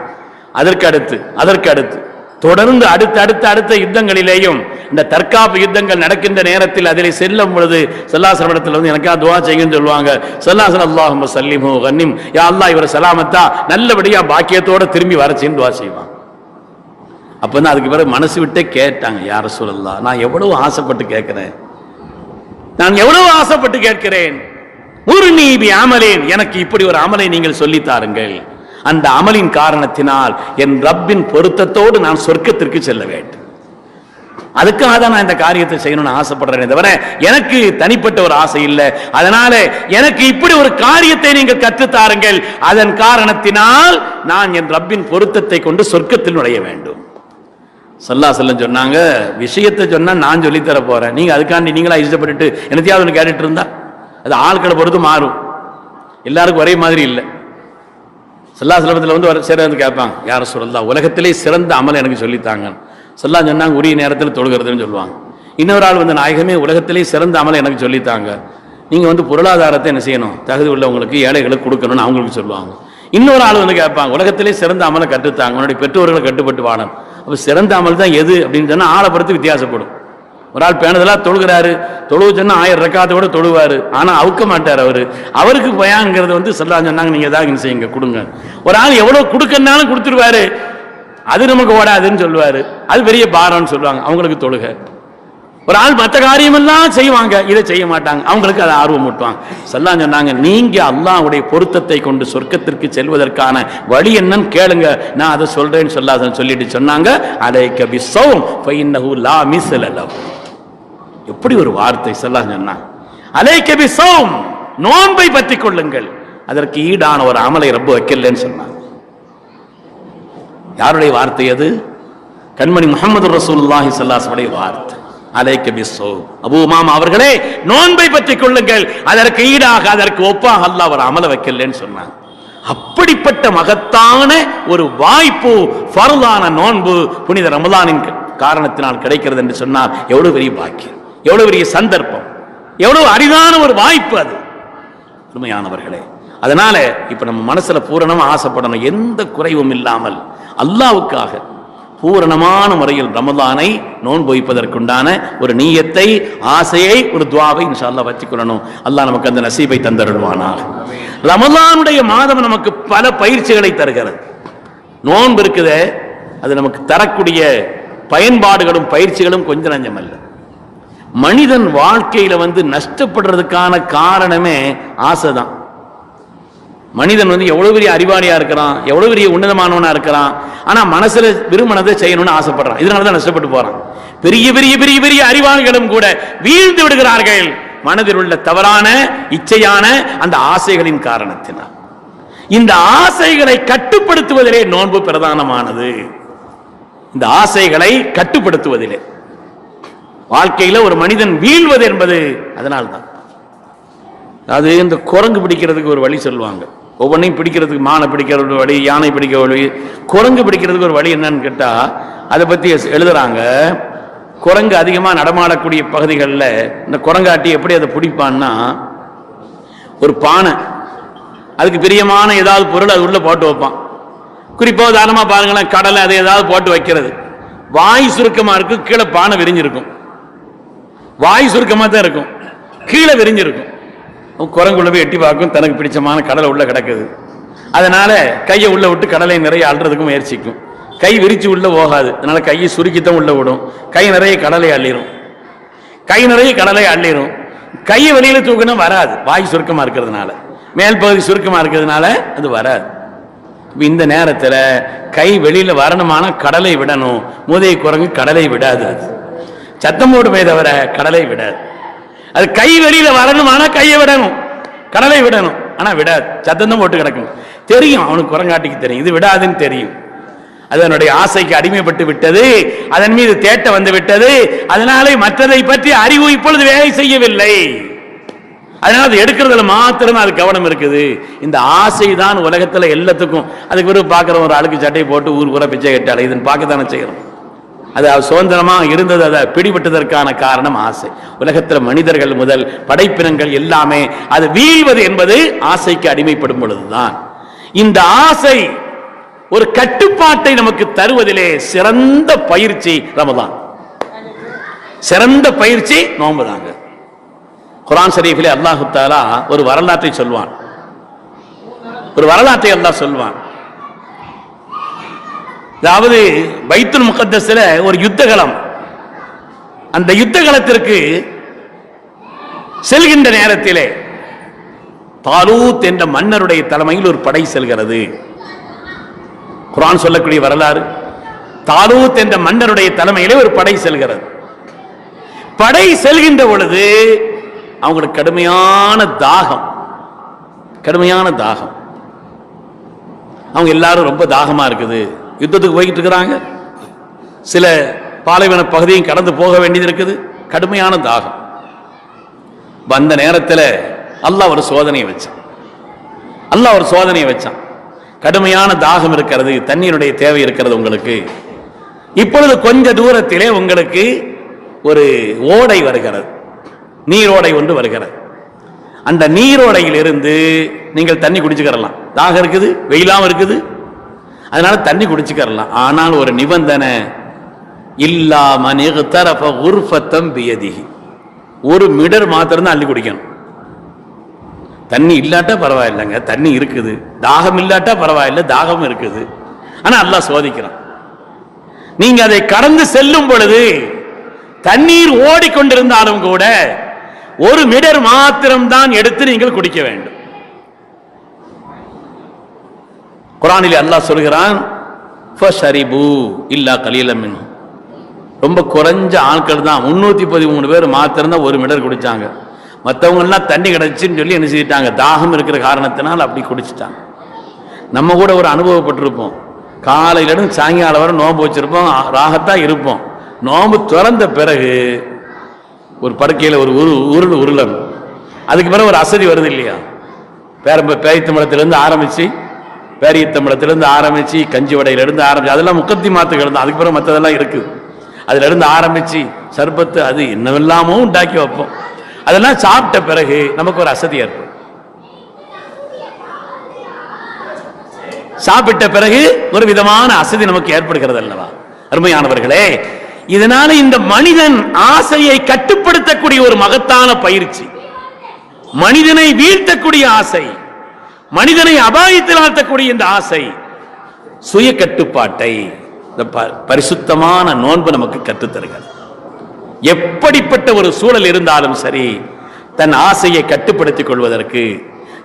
S1: அதற்கு அடுத்து தொடர்ந்து அடுத்த யுத்தங்களிலேயும் இந்த தற்காப்பு யுத்தங்கள் நடக்கின்ற நேரத்தில் அதிலே செல்லும் பொழுது ஸல்லல்லாஹு அலைஹி வஸல்லம் வந்து எனக்கா துஆ செய்யுங்கன்னு சொல்லுவாங்க. ஸல்லல்லாஹு அலைஹி வஸல்லம் அல்லாஹும்ம ஸல்லிம்ஹு வ கன்னிம், யா அல்லாஹ் இவரை சலாமத்தா நல்லபடியா பாக்கியத்தோட திரும்பி வரச்சின்னு துஆ செய்வாங்க. அப்பதான் அதுக்கு பிறகு மனசு விட்டே கேட்டாங்க, யா ரசூலல்லாஹ் நான் எவ்வளவு ஆசைப்பட்டு கேட்கிறேன், முர்னி பி அமலின், எனக்கு இப்படி ஒரு அமலை நீங்கள் சொல்லி தாருங்கள், அந்த அமலின் காரணத்தினால் என் ரப்பின் பொருத்தத்தோடு நான் சொர்க்கத்திற்கு செல்ல வேண்டும், அதுக்காக தான் நான் இந்த காரியத்தை செய்யணும்னு ஆசைப்படுறேன் தவிர எனக்கு தனிப்பட்ட ஒரு ஆசை இல்லை. அதனால எனக்கு இப்படி ஒரு காரியத்தை நீங்கள் கற்றுத்தாருங்கள், அதன் காரணத்தினால் நான் என் ரப்பின் பொருத்தத்தை கொண்டு சொர்க்கத்தில் நுழைய வேண்டும். ஸல்லல்லாஹு அலைஹி வஸல்லம் சொன்னாங்க, விஷயத்தை சொன்னா நான் சொல்லித்தர போறேன், நீங்க அதுக்காண்டி நீங்களா இஷ்டப்பட்டுட்டு என்னத்தையாவது ஒன்று கேட்டுட்டு இருந்தா அது ஆட்களை பொறுத்து மாறும், எல்லாருக்கும் ஒரே மாதிரி இல்லை. ஸல்லல்லாஹு அலைஹி வஸல்லம் வந்து சிறந்து கேட்பாங்க, யா ரசூலல்லாஹ் உலகத்திலே சிறந்த அமல் எனக்கு சொல்லித்தாங்க. ஸல்லல்லாஹு சொன்னாங்க, உரிய நேரத்தில் தொழுகிறதுன்னு சொல்லுவாங்க. இன்னொரு ஆள் வந்து நாயகமே உலகத்திலே சிறந்த அமல் எனக்கு சொல்லித்தாங்க, நீங்க வந்து பொருளாதாரத்தை என்ன செய்யணும், தகுதி உள்ளவங்களுக்கு ஏழைகளுக்கு கொடுக்கணும்னு அவங்களுக்கு சொல்லுவாங்க. இன்னொரு ஆள் வந்து கேட்பாங்க, உலகத்திலே சிறந்த அமலை கற்றுத்தாங்க, உன்னுடைய பெற்றோர்களை கட்டுப்பட்டு வாழணும். அப்போ சிறந்த அமல் தான் எது அப்படின்னு சொன்னா ஆளை பொறுத்து வித்தியாசப்படும். ஒரு ஆள் பேணுதலா தொழுகிறாரு, தொழுவு சொன்னா 1000 ரக்காத்தோட தொழுவாரு, ஆனா அவுக்க மாட்டார் அவருக்கு பயான்ங்கிறது வந்து ஸல்லல்லாஹு சொன்னாங்க, நீங்க ஏதாவது செய்யுங்க கொடுங்க. ஒரு ஆள் எவ்வளவு கொடுக்கனாலும் கொடுத்துருவாரு, அது நமக்கு ஓடாதுன்னு சொல்லுவாரு, அது பெரிய பாரம்னு சொல்லுவாங்க, அவங்களுக்கு தொழுக. ஒரு ஆள் மற்ற காரியமெல்லாம் செய்வாங்க, இதை செய்ய மாட்டாங்க, அவங்களுக்கு அதை ஆர்வம் ஊட்டுவாங்க. ஸல்லல்லாஹு சொன்னாங்க, நீங்க அல்லாஹ்வுடைய பொருத்தத்தை கொண்டு சொர்க்கத்திற்கு செல்வதற்கான வழி என்னன்னு கேளுங்க, நான் அதை சொல்றேன்னு சொல்லிட்டு சொன்னாங்க, அலைக பிஸ்ஸௌம் ஃபஇன்னஹு லா மிஸ்ல லஹு. எப்படி ஒரு வார்த்தை! ஸல்லல்லாஹு சொன்னாங்க, அலைக பிஸ்ஸௌம், நோன்பை பற்றிக் கொள்ளுங்கள், அதற்கு ஈடான ஒரு அமலை ரப்பு வைக்கலன்னு சொன்னாங்க. யாருடைய வார்த்தை அது? கண்மணி முஹம்மது ரசூலுல்லாஹி ஸல்லல்லாஹு அலைஹி வஸல்லம் வார்த்தை. அலைக பிஸ்ஸௌம், அபூ உமாமா அவர்களே நோன்பை பற்றிக் கொள்ளுங்கள், அதற்கு ஈடாக அதற்கு ஒப்பாக அல்லாஹ் ஒரு அமலை வைக்கலன்னு சொன்னாங்க. அப்படிப்பட்ட மகத்தான ஒரு வாய்ப்பு ஃபர்லான நோன்பு புனித ரமலானின் காரணத்தினால் கிடைக்கிறது என்று சொன்னால் எவ்வளவு பெரிய பாக்கியம், எவ்வளவு பெரிய சந்தர்ப்பம், எவ்வளவு அரிதான ஒரு வாய்ப்பு அது உண்மையானவர்களே. அதனால இப்ப நம்ம மனசுல பூரணமா ஆசைப்படணும், எந்த குறைவும் இல்லாமல் அல்லாஹ்வுக்காக பூரணமான முறையில் ரமலானை நோன்பு வைப்பதற்குண்டான ஒரு நீயத்தை, ஆசையை, ஒரு துஆவை இன்ஷா அல்லாஹ் வச்சுக்கொள்ளணும். அல்லாஹ் நமக்கு அந்த நசீபை தந்தருள்வானாக. ரமலானுடைய மாதம் நமக்கு பல பயிற்சிகளை தருகிறது. நோன்பு இருக்குதே, அது நமக்கு தரக்கூடிய பயன்பாடுகளும் பயிற்சிகளும் கொஞ்சம் நஞ்சம் அல்ல. மனிதன் வாழ்க்கையில வந்து நஷ்டப்படுறதுக்கான காரணமே ஆசைதான். மனிதன் வந்து எவ்வளவு பெரிய அறிவாளியா இருக்கிறான், எவ்வளவு பெரிய உன்னதமானவனா இருக்கிறான், ஆனா மனசுல விரும்பினதை செய்யணும்னு ஆசைப்படுறான், இதனாலதான் நஷ்டப்பட்டு போறான். பெரிய பெரிய பெரிய பெரிய அறிவாளிகளும் கூட வீழ்ந்து விடுகிறார்கள் மனதில் உள்ள தவறான இச்சையான அந்த ஆசைகளின் காரணத்தினால். இந்த ஆசைகளை கட்டுப்படுத்துவதிலே நோன்பு பிரதானமானது. இந்த ஆசைகளை கட்டுப்படுத்துவதிலே வாழ்க்கையில ஒரு மனிதன் வீழ்வது என்பது அதனால்தான். அது இந்த குரங்கு பிடிக்கிறதுக்கு ஒரு வழி சொல்லுவாங்க, ஒவ்வொன்றையும் பிடிக்கிறதுக்கு, மானை பிடிக்கிற ஒரு வழி, யானை பிடிக்க வழி, குரங்கு பிடிக்கிறதுக்கு ஒரு வழி என்னன்னு கேட்டா அதை பத்தி எழுதுறாங்க. குரங்கு அதிகமா நடமாடக்கூடிய பகுதிகளில் இந்த குரங்காட்டி எப்படி அதை பிடிப்பான்னா, ஒரு பானை, அதுக்கு பிரியமான ஏதாவது பொருள் அது உள்ள போட்டு வைப்பான். குறிப்பா உதாரணமா பாருங்களேன், கடலை அதை ஏதாவது போட்டு வைக்கிறது, வாய் சுருக்கமா இருக்கும், கீழே பானை விரிஞ்சிருக்கும். வாய் சுருக்கமா தான் இருக்கும், கீழே விரிஞ்சிருக்கும். குரங்குள்ள போய் எட்டி பார்க்கும், தனக்கு பிடிச்சமான கடலை உள்ள கிடக்குது. அதனால கையை உள்ள விட்டு கடலை நிறைய அள்ளுறதுக்கு முயற்சிக்கும். கை விரிச்சு உள்ள போகாது, அதனால கையை சுருக்கித்தான் உள்ள விடும். கை நிறைய கடலை அள்ளிரும், கையை வெளியில தூக்கினா வராது, வாய் சுருக்கமா இருக்கிறதுனால, மேல் பகுதி சுருக்கமா இருக்கிறதுனால அது வராது. இந்த நேரத்தில் கை வெளியில வரணுமான கடலை விடணும். மூதை குரங்கு கடலை விடாது, அது சத்தம் போடுமே தவிர கடலை விடாது. அது கை வெளியில வரணுமான கையை விடணும், கடலை விடணும், ஆனா விடாது, சத்தம் தான் போட்டு கிடக்கும். தெரியும் அவனுக்கு, குரங்காட்டிக்கு தெரியும் இது விடாதுன்னு தெரியும். அதனுடைய ஆசைக்கு அடிமைப்பட்டு விட்டது, அதன் மீது தேட்ட வந்து விட்டது. அதனாலே மற்றதை பற்றி அறிவு இப்பொழுது வேலை செய்யவில்லை. அதனால அது எடுக்கிறதுல மாத்திரம் அது கவனம் இருக்குது. இந்த ஆசை தான் உலகத்துல எல்லாத்துக்கும். அதுக்கு பிறகு பார்க்குற ஒரு அழுக்கு சட்டையை போட்டு ஊர் ஊரா பிச்சை கட்டாளி இதுன்னு பார்க்கத்தானே செய்யறோம். அது சுதந்திரமா இருந்தது, அதை பிடிபட்டதற்கான காரணம் ஆசை. உலகத்துல மனிதர்கள் முதல் படைப்பினங்கள் எல்லாமே அது வீழ்வது என்பது ஆசைக்கு அடிமைப்படும் பொழுதுதான். இந்த ஆசை ஒரு கட்டுப்பாட்டை நமக்கு தருவதிலே சிறந்த பயிற்சி ரமதான், சிறந்த பயிற்சி நோன்புதாங்க. குர்ஆன் ஷரீஃபிலே அல்லாஹ் தஆலா ஒரு வரலாற்றை சொல்வான், அல்லாஹ் சொல்வான். அதாவது பைத்துல் முகத்தஸ்ல ஒரு யுத்தகலம், அந்த யுத்தகலத்திற்கு செல்கின்ற நேரத்திலே தாலூத் என்ற மன்னருடைய தலைமையில் ஒரு படை செல்கிறது. குர்ஆன் சொல்லக்கூடிய வரலாறு. தாலூத் என்ற மன்னருடைய தலைமையிலே ஒரு படை செல்கிறது. படை செல்கின்ற பொழுது அவங்களுக்கு கடுமையான தாகம், அவங்க எல்லாரும் ரொம்ப தாகமா இருக்குது. யுத்தத்துக்கு போய்கிட்டு இருக்கிறாங்க, சில பாலைவன பகுதியும் கடந்து போக வேண்டியது இருக்குது, கடுமையான தாகம். வந்த நேரத்தில் அல்லாஹ் ஒரு சோதனையை வச்சான். கடுமையான தாகம் இருக்கிறது, தண்ணீருடைய தேவை இருக்கிறது உங்களுக்கு. இப்பொழுது கொஞ்ச தூரத்திலே உங்களுக்கு ஒரு ஓடை வருகிறது, நீரோடை ஒன்று வருகிறது. அந்த நீரோடையில் இருந்து நீங்கள் தண்ணி குடிச்சுக்கிறலாம். தாகம் இருக்குது, வெயிலாம இருக்குது, அதனால தண்ணி குடிச்சுக்கிறலாம். ஆனால் ஒரு நிபந்தனை, இல்லா மன் இக்தரஃப குர்ஃபத்தம் பியதிஹி, ஒரு மிடர் மாத்திரம் தான் அள்ளி குடிக்கணும். தண்ணி இல்லாட்டா பரவாயில்லைங்க, தண்ணி இருக்குது. தாகம் இல்லாட்டா பரவாயில்லை, தாகம் இருக்குது. ஆனா அல்லாஹ் சோதிக்கிறான். நீங்க அதை கடந்து செல்லும் பொழுது தண்ணீர் ஓடிக்கொண்டிருந்தாலும் கூட ஒரு மிடர் மாத்திரம் தான் எடுத்து நீங்கள் குடிக்க வேண்டும். குர்ஆனில் அல்லாஹ் சொல்கிறான், ஃபஷரிபு இல்லா கலீலம் மின்ஹும், ரொம்ப குறைஞ்ச ஆட்கள் தான், 313 பேர் மாத்திரம் தான் ஒரு மிடர் குடிச்சாங்க. மற்றவங்க எல்லாம் தண்ணி கிடைச்சுன்னு சொல்லி என்ன செய்யிட்டாங்க, தாகம் இருக்கிற காரணத்தினால் அப்படி குடிச்சிட்டாங்க. நம்ம கூட ஒரு அனுபவப்பட்டிருப்போம். காலையிலிருந்து சாயங்காலம் வரை நோன்பு வச்சிருப்போம், ராகத்தான் இருப்போம். நோன்பு திறந்த பிறகு ஒரு படுக்கையில் ஒரு உருளம், அதுக்கு பிறகு ஒரு அசதி வருது இல்லையா? பேரித்தம்பளத்திலிருந்து ஆரம்பிச்சு, பேரியத்தம்பளத்திலிருந்து ஆரம்பிச்சு, கஞ்சி வடையிலிருந்து ஆரம்பிச்சு, அதெல்லாம் முக்கத்தி மாத்துக்கள் தான். அதுக்கு பிறகு மற்றதெல்லாம் இருக்குது. அதுல இருந்து ஆரம்பிச்சு சர்பத்து அது என்னவெல்லாமோ உண்டாக்கி வைப்போம். அதெல்லாம் சாப்பிட்ட பிறகு நமக்கு ஒரு அசதி ஏற்படும். சாப்பிட்ட பிறகு ஒரு விதமான அசதி நமக்கு ஏற்படுகிறது அல்லவா அருமையானவர்களே? இதனால இந்த மனிதன் ஆசையை கட்டுப்படுத்தக்கூடிய ஒரு மகத்தான பயிற்சி, மனிதனை வீழ்த்தக்கூடிய ஆசை, மனிதனை அபாயத்தில் ஆழ்த்தக்கூடிய இந்த ஆசை, சுய கட்டுப்பாட்டை பரிசுத்தமான நோன்பு நமக்கு கற்றுத்தருகிறது. எப்படிப்பட்ட ஒரு சூழல் இருந்தாலும் சரி, தன் ஆசையை கட்டுப்படுத்திக் கொள்வதற்கு,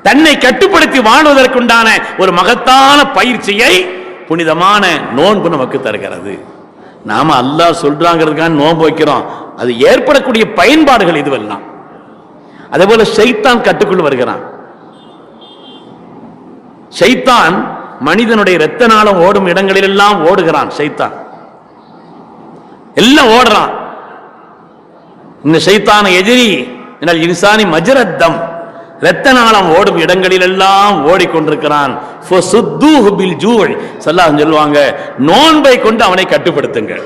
S1: தன்னை கட்டுப்படுத்தி வாழ்வதற்குண்டான ஒரு மகத்தான பயிற்சியை புனிதமான நோன்பு நமக்கு தருகிறது. நாம அல்லாஹ் சொல்றாங்கிறதுக்காக நோன்பு வைக்கிறோம், அது ஏற்படக்கூடிய பயன்பாடுகள் இதுவெல்லாம். அதே போல ஷைத்தான் கட்டுக்குள் வருகிறான். ஷைத்தான் மனிதனுடைய இரத்த நாளம் ஓடும் இடங்களில் எல்லாம் ஓடுகிறான். ஷைத்தான் எல்லாம் ஓடுறான். இந்த ஷைத்தான எதிரி என்னால் இன்சானி மஜ்ரத்தம், இரத்த நாளம் ஓடும் இடங்களில் எல்லாம் ஓடிக்கொண்டிருக்கிறான். சொல்லுவாங்க, நோன்பை கொண்டு அவனை கட்டுப்படுத்துங்கள்,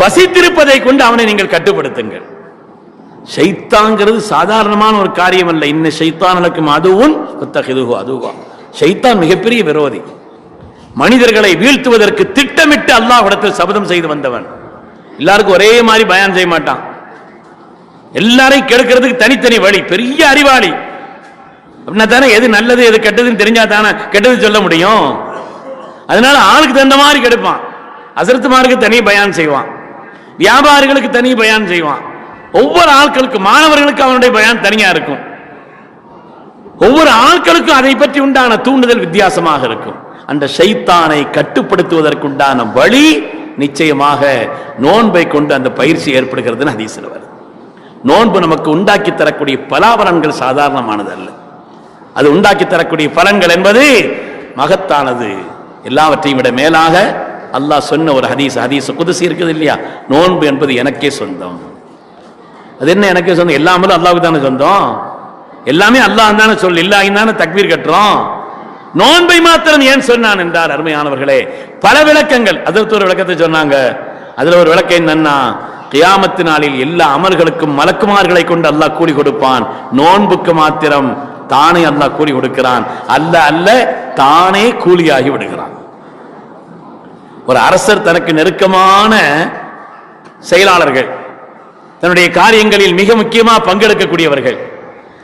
S1: பசித்திருப்பதை கொண்டு அவனை நீங்கள் கட்டுப்படுத்துங்கள். ஷைத்தான்ங்கிறது சாதாரணமான ஒரு காரியம் அல்ல. இன்ன ஷைத்தானுக்கு அதுவும் அதுவா, ஷைத்தான் மிகப்பெரிய விரோதி. மனிதர்களை வீழ்த்துவதற்கு திட்டமிட்டு அல்லாஹ்விடத்தில் சபதம் செய்து வந்தவன். எல்லாருக்கும் ஒரே மாதிரி பயான் செய்ய மாட்டான். எல்லாரையும் கெடுக்கிறதுக்கு தனித்தனி வழி. பெரிய அறிவாளி அப்படின்னா தானே எது நல்லது எது கெட்டதுன்னு தெரிஞ்சா தானே கெட்டது சொல்ல முடியும். அதனால ஆளுக்கு தகுந்த மாதிரி கெடுப்பான். ஹஸரத்துமாருக்கு தனி பயான் செய்வான், வியாபாரிகளுக்கு தனி பயான் செய்வான். ஒவ்வொரு ஆட்களுக்கு, மாணவர்களுக்கு அவனுடைய பயான் தனியா இருக்கும். ஒவ்வொரு ஆட்களுக்கும் அதை பற்றி உண்டான தூண்டுதல் வித்தியாசமாக இருக்கும். அந்த ஷைத்தானை கட்டுப்படுத்துவதற்குண்டான வழி நிச்சயமாக நோன்பை கொண்டு அந்த பயிற்சி ஏற்படுகிறது ஹதீஸ்ல வருது. நோன்பு நமக்கு உண்டாக்கி தரக்கூடிய பலாபலன்கள் சாதாரணமானது அல்ல. அது உண்டாக்கி தரக்கூடிய பலன்கள் என்பது மகத்தானது. எல்லாவற்றையும் விட மேலாக அல்லாஹ் சொன்ன ஒரு ஹதீஸ் குதுசி இருக்குது இல்லையா, நோன்பு என்பது எனக்கே சொந்தம். அது என்ன எனக்கே சொந்தம்? எல்லாமே அல்லாஹ்வுக்கு தானே சொந்தம். எல்லாமே அல்லாஹ் தானே சொல், இல்லாஹ் தானே தக்பீர் கட்டுறோம். நோன்பை மாத்திரம் ஏன் சொன்னான் என்றார் அருமையானவர்களே, பல விளக்கங்கள். அதற்கு ஒரு விளக்கத்தை சொன்னாங்க. அதுல ஒரு விளக்கம் என்னன்னா, கியாமத்து நாளில் எல்லா அமல்களுக்கும் மலக்குமார்களை கொண்டு அல்லாஹ் கூலி கொடுப்பான், நோன்புக்கு மாத்திரம் தானே அல்லாஹ் கூலி கொடுக்கிறான். அல்ல தானே கூலியாகி விடுகிறான். ஒரு அரசர் தனக்கு நெருக்கமான செயலாளர்கள், தன்னுடைய காரியங்களில் மிக முக்கியமா பங்கெடுக்கக்கூடியவர்கள்,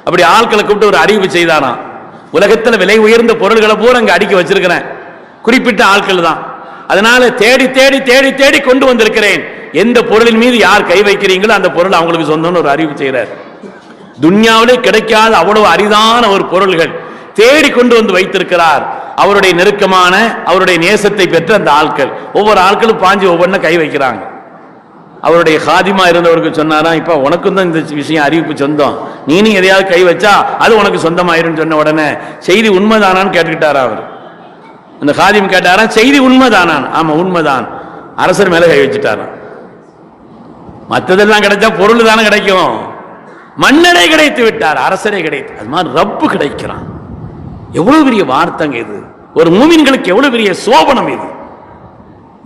S1: அப்படி ஆட்களை கூப்பிட்டு ஒரு அறிவிப்பு செய்தாராம். உலகத்தில் விலை உயர்ந்த பொருள்களை பூரா அங்க அடுக்கி வச்சிருக்கிறேன், குறிப்பிட்ட ஆட்கள் தான், அதனால தேடி தேடி தேடி தேடி கொண்டு வந்திருக்கிறேன். எந்த பொருளின் மீது யார் கை வைக்கிறீங்களோ அந்த பொருள் அவங்களுக்கு சொந்தம்னு ஒரு அறிவிப்பு செய்கிறார். துன்யாவிலே கிடைக்காத அவ்வளவு அரிதான ஒரு பொருள்கள் தேடி கொண்டு வந்து வைத்திருக்கிறார். அவருடைய நெருக்கமான, அவருடைய நேசத்தை பெற்ற அந்த ஆட்கள், ஒவ்வொரு ஆட்களும் பாஞ்சு ஒவ்வொன்றும் கை வைக்கிறாங்க. அவருடைய காதிமா இருந்தவருக்கு சொன்னாரா, இப்ப உனக்கும் தான் இந்த விஷயம் அறிவிப்பு சொந்தம், நீனும் எதையாவது கை வச்சா அது உனக்கு சொந்தமாயிரும் சொன்ன உடனே செய்தி உண்மைதானான்னு கேட்டுக்கிட்டாரா அவர். அந்த காதிம் கேட்டாரா, செய்தி உண்மைதானான்? ஆமா உண்மைதான். அரசர் மேல கை வச்சுட்டாராம். மற்றதெல்லாம் கிடைச்சா பொருள் தானே கிடைக்கும், மன்னரை கிடைத்து விட்டார், அரசரை கிடைத்து. அது மாதிரி ரப்பு கிடைக்கிறான். எவ்வளவு பெரிய வார்த்தைங்க இது! ஒரு மூமின்களுக்கு எவ்வளவு பெரிய சோபனம் இது!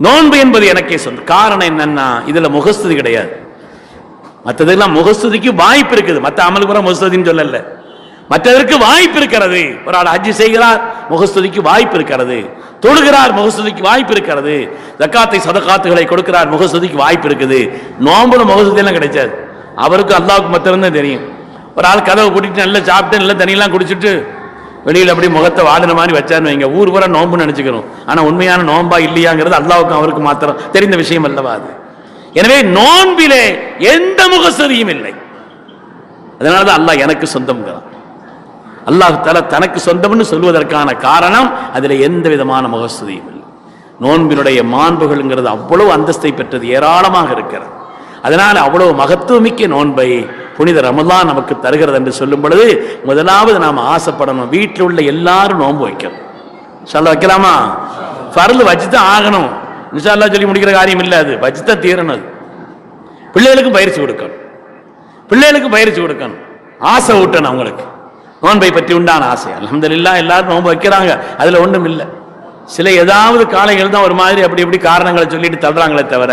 S1: நோன்பு என்பது எனக்கே சொந்த. காரணம் என்னன்னா, இதுல முகஸ்துதி கிடையாது. மற்றதெல்லாம் முகஸ்துதிக்கு வாய்ப்பு இருக்குது. மற்ற அமல் கூட முகஸ்துதின்னு சொல்லல, மற்றதற்கு வாய்ப்பு இருக்கிறது. ஒரு ஆள் ஹஜ் செய்கிறார், முகஸ்துதிக்கு வாய்ப்பு இருக்கிறது. தொழுகிறார், முகஸ்துதிக்கு வாய்ப்பு இருக்கிறது. ஜக்காத்தை சதகாத்துகளை கொடுக்கிறார், முகஸ்துதிக்கு வாய்ப்பு இருக்குது. நோம்புல முகஸ்துதி எல்லாம் கிடைச்சாது. அவருக்கு அல்லாஹ்வுக்கு மட்டும்தான் தெரியும். ஒரு ஆள் கதவை கூட்டிட்டு நல்லா சாப்பிட்டு நல்லா தண்ணியெல்லாம் குடிச்சிட்டு வெளியில் அப்படி முகத்தை வாடின மாதிரி வச்சாருன்னு வைங்க, ஊர் பூரா நோம்புன்னு நினைச்சுக்கணும். ஆனா உண்மையான நோம்பா இல்லையாங்கிறது அல்லாஹ்வுக்கும் அவருக்கு மாத்திரம் தெரிந்த விஷயம் அல்லவா அது. எனவே நோன்பிலே எந்த முகஸ்துதியும் இல்லை. அதனாலதான் அல்லாஹ் எனக்கு சொந்தம்ங்கிறான். அல்லாஹ் தஆலா தனக்கு சொந்தம்னு சொல்வதற்கான காரணம் அதில் எந்த விதமான முகஸ்துதியும் இல்லை. நோன்பினுடைய மாண்புகள்ங்கிறது அவ்வளவு அந்தஸ்தை பெற்றது, ஏராளமாக இருக்கிறது. அதனால அவ்வளவு மகத்துவமிக்க நோன்பை புனித ரமலான் நமக்கு தருகிறது என்று சொல்லும் பொழுது முதலாவது நாம் ஆசைப்படணும், வீட்டில் உள்ள எல்லாரும் நோன்பு வைக்கணும். இன்ஷா அல்லாஹ் வைக்கலாமா? ஃபர்ல் வச்சுதான் ஆகணும். இன்ஷா அல்லாஹ் சொல்லி முடிக்கிற காரியம் இல்லை, அது வச்சுதான் தீரணும். அது பிள்ளைகளுக்கு பயிற்சி கொடுக்கணும், பிள்ளைகளுக்கு பயிற்சி கொடுக்கணும், ஆசை ஊட்டணும் அவங்களுக்கு. நோன்பை பற்றி உண்டான ஆசை. அல்ஹம்துலில்லாஹ் எல்லாரும் நோன்பு வைக்கிறாங்க, அதுல ஒன்றும் இல்லை. சில ஏதாவது காலைகள் தான் ஒரு மாதிரி அப்படி இப்படி காரணங்களை சொல்லிட்டு தள்ளுறாங்களே தவிர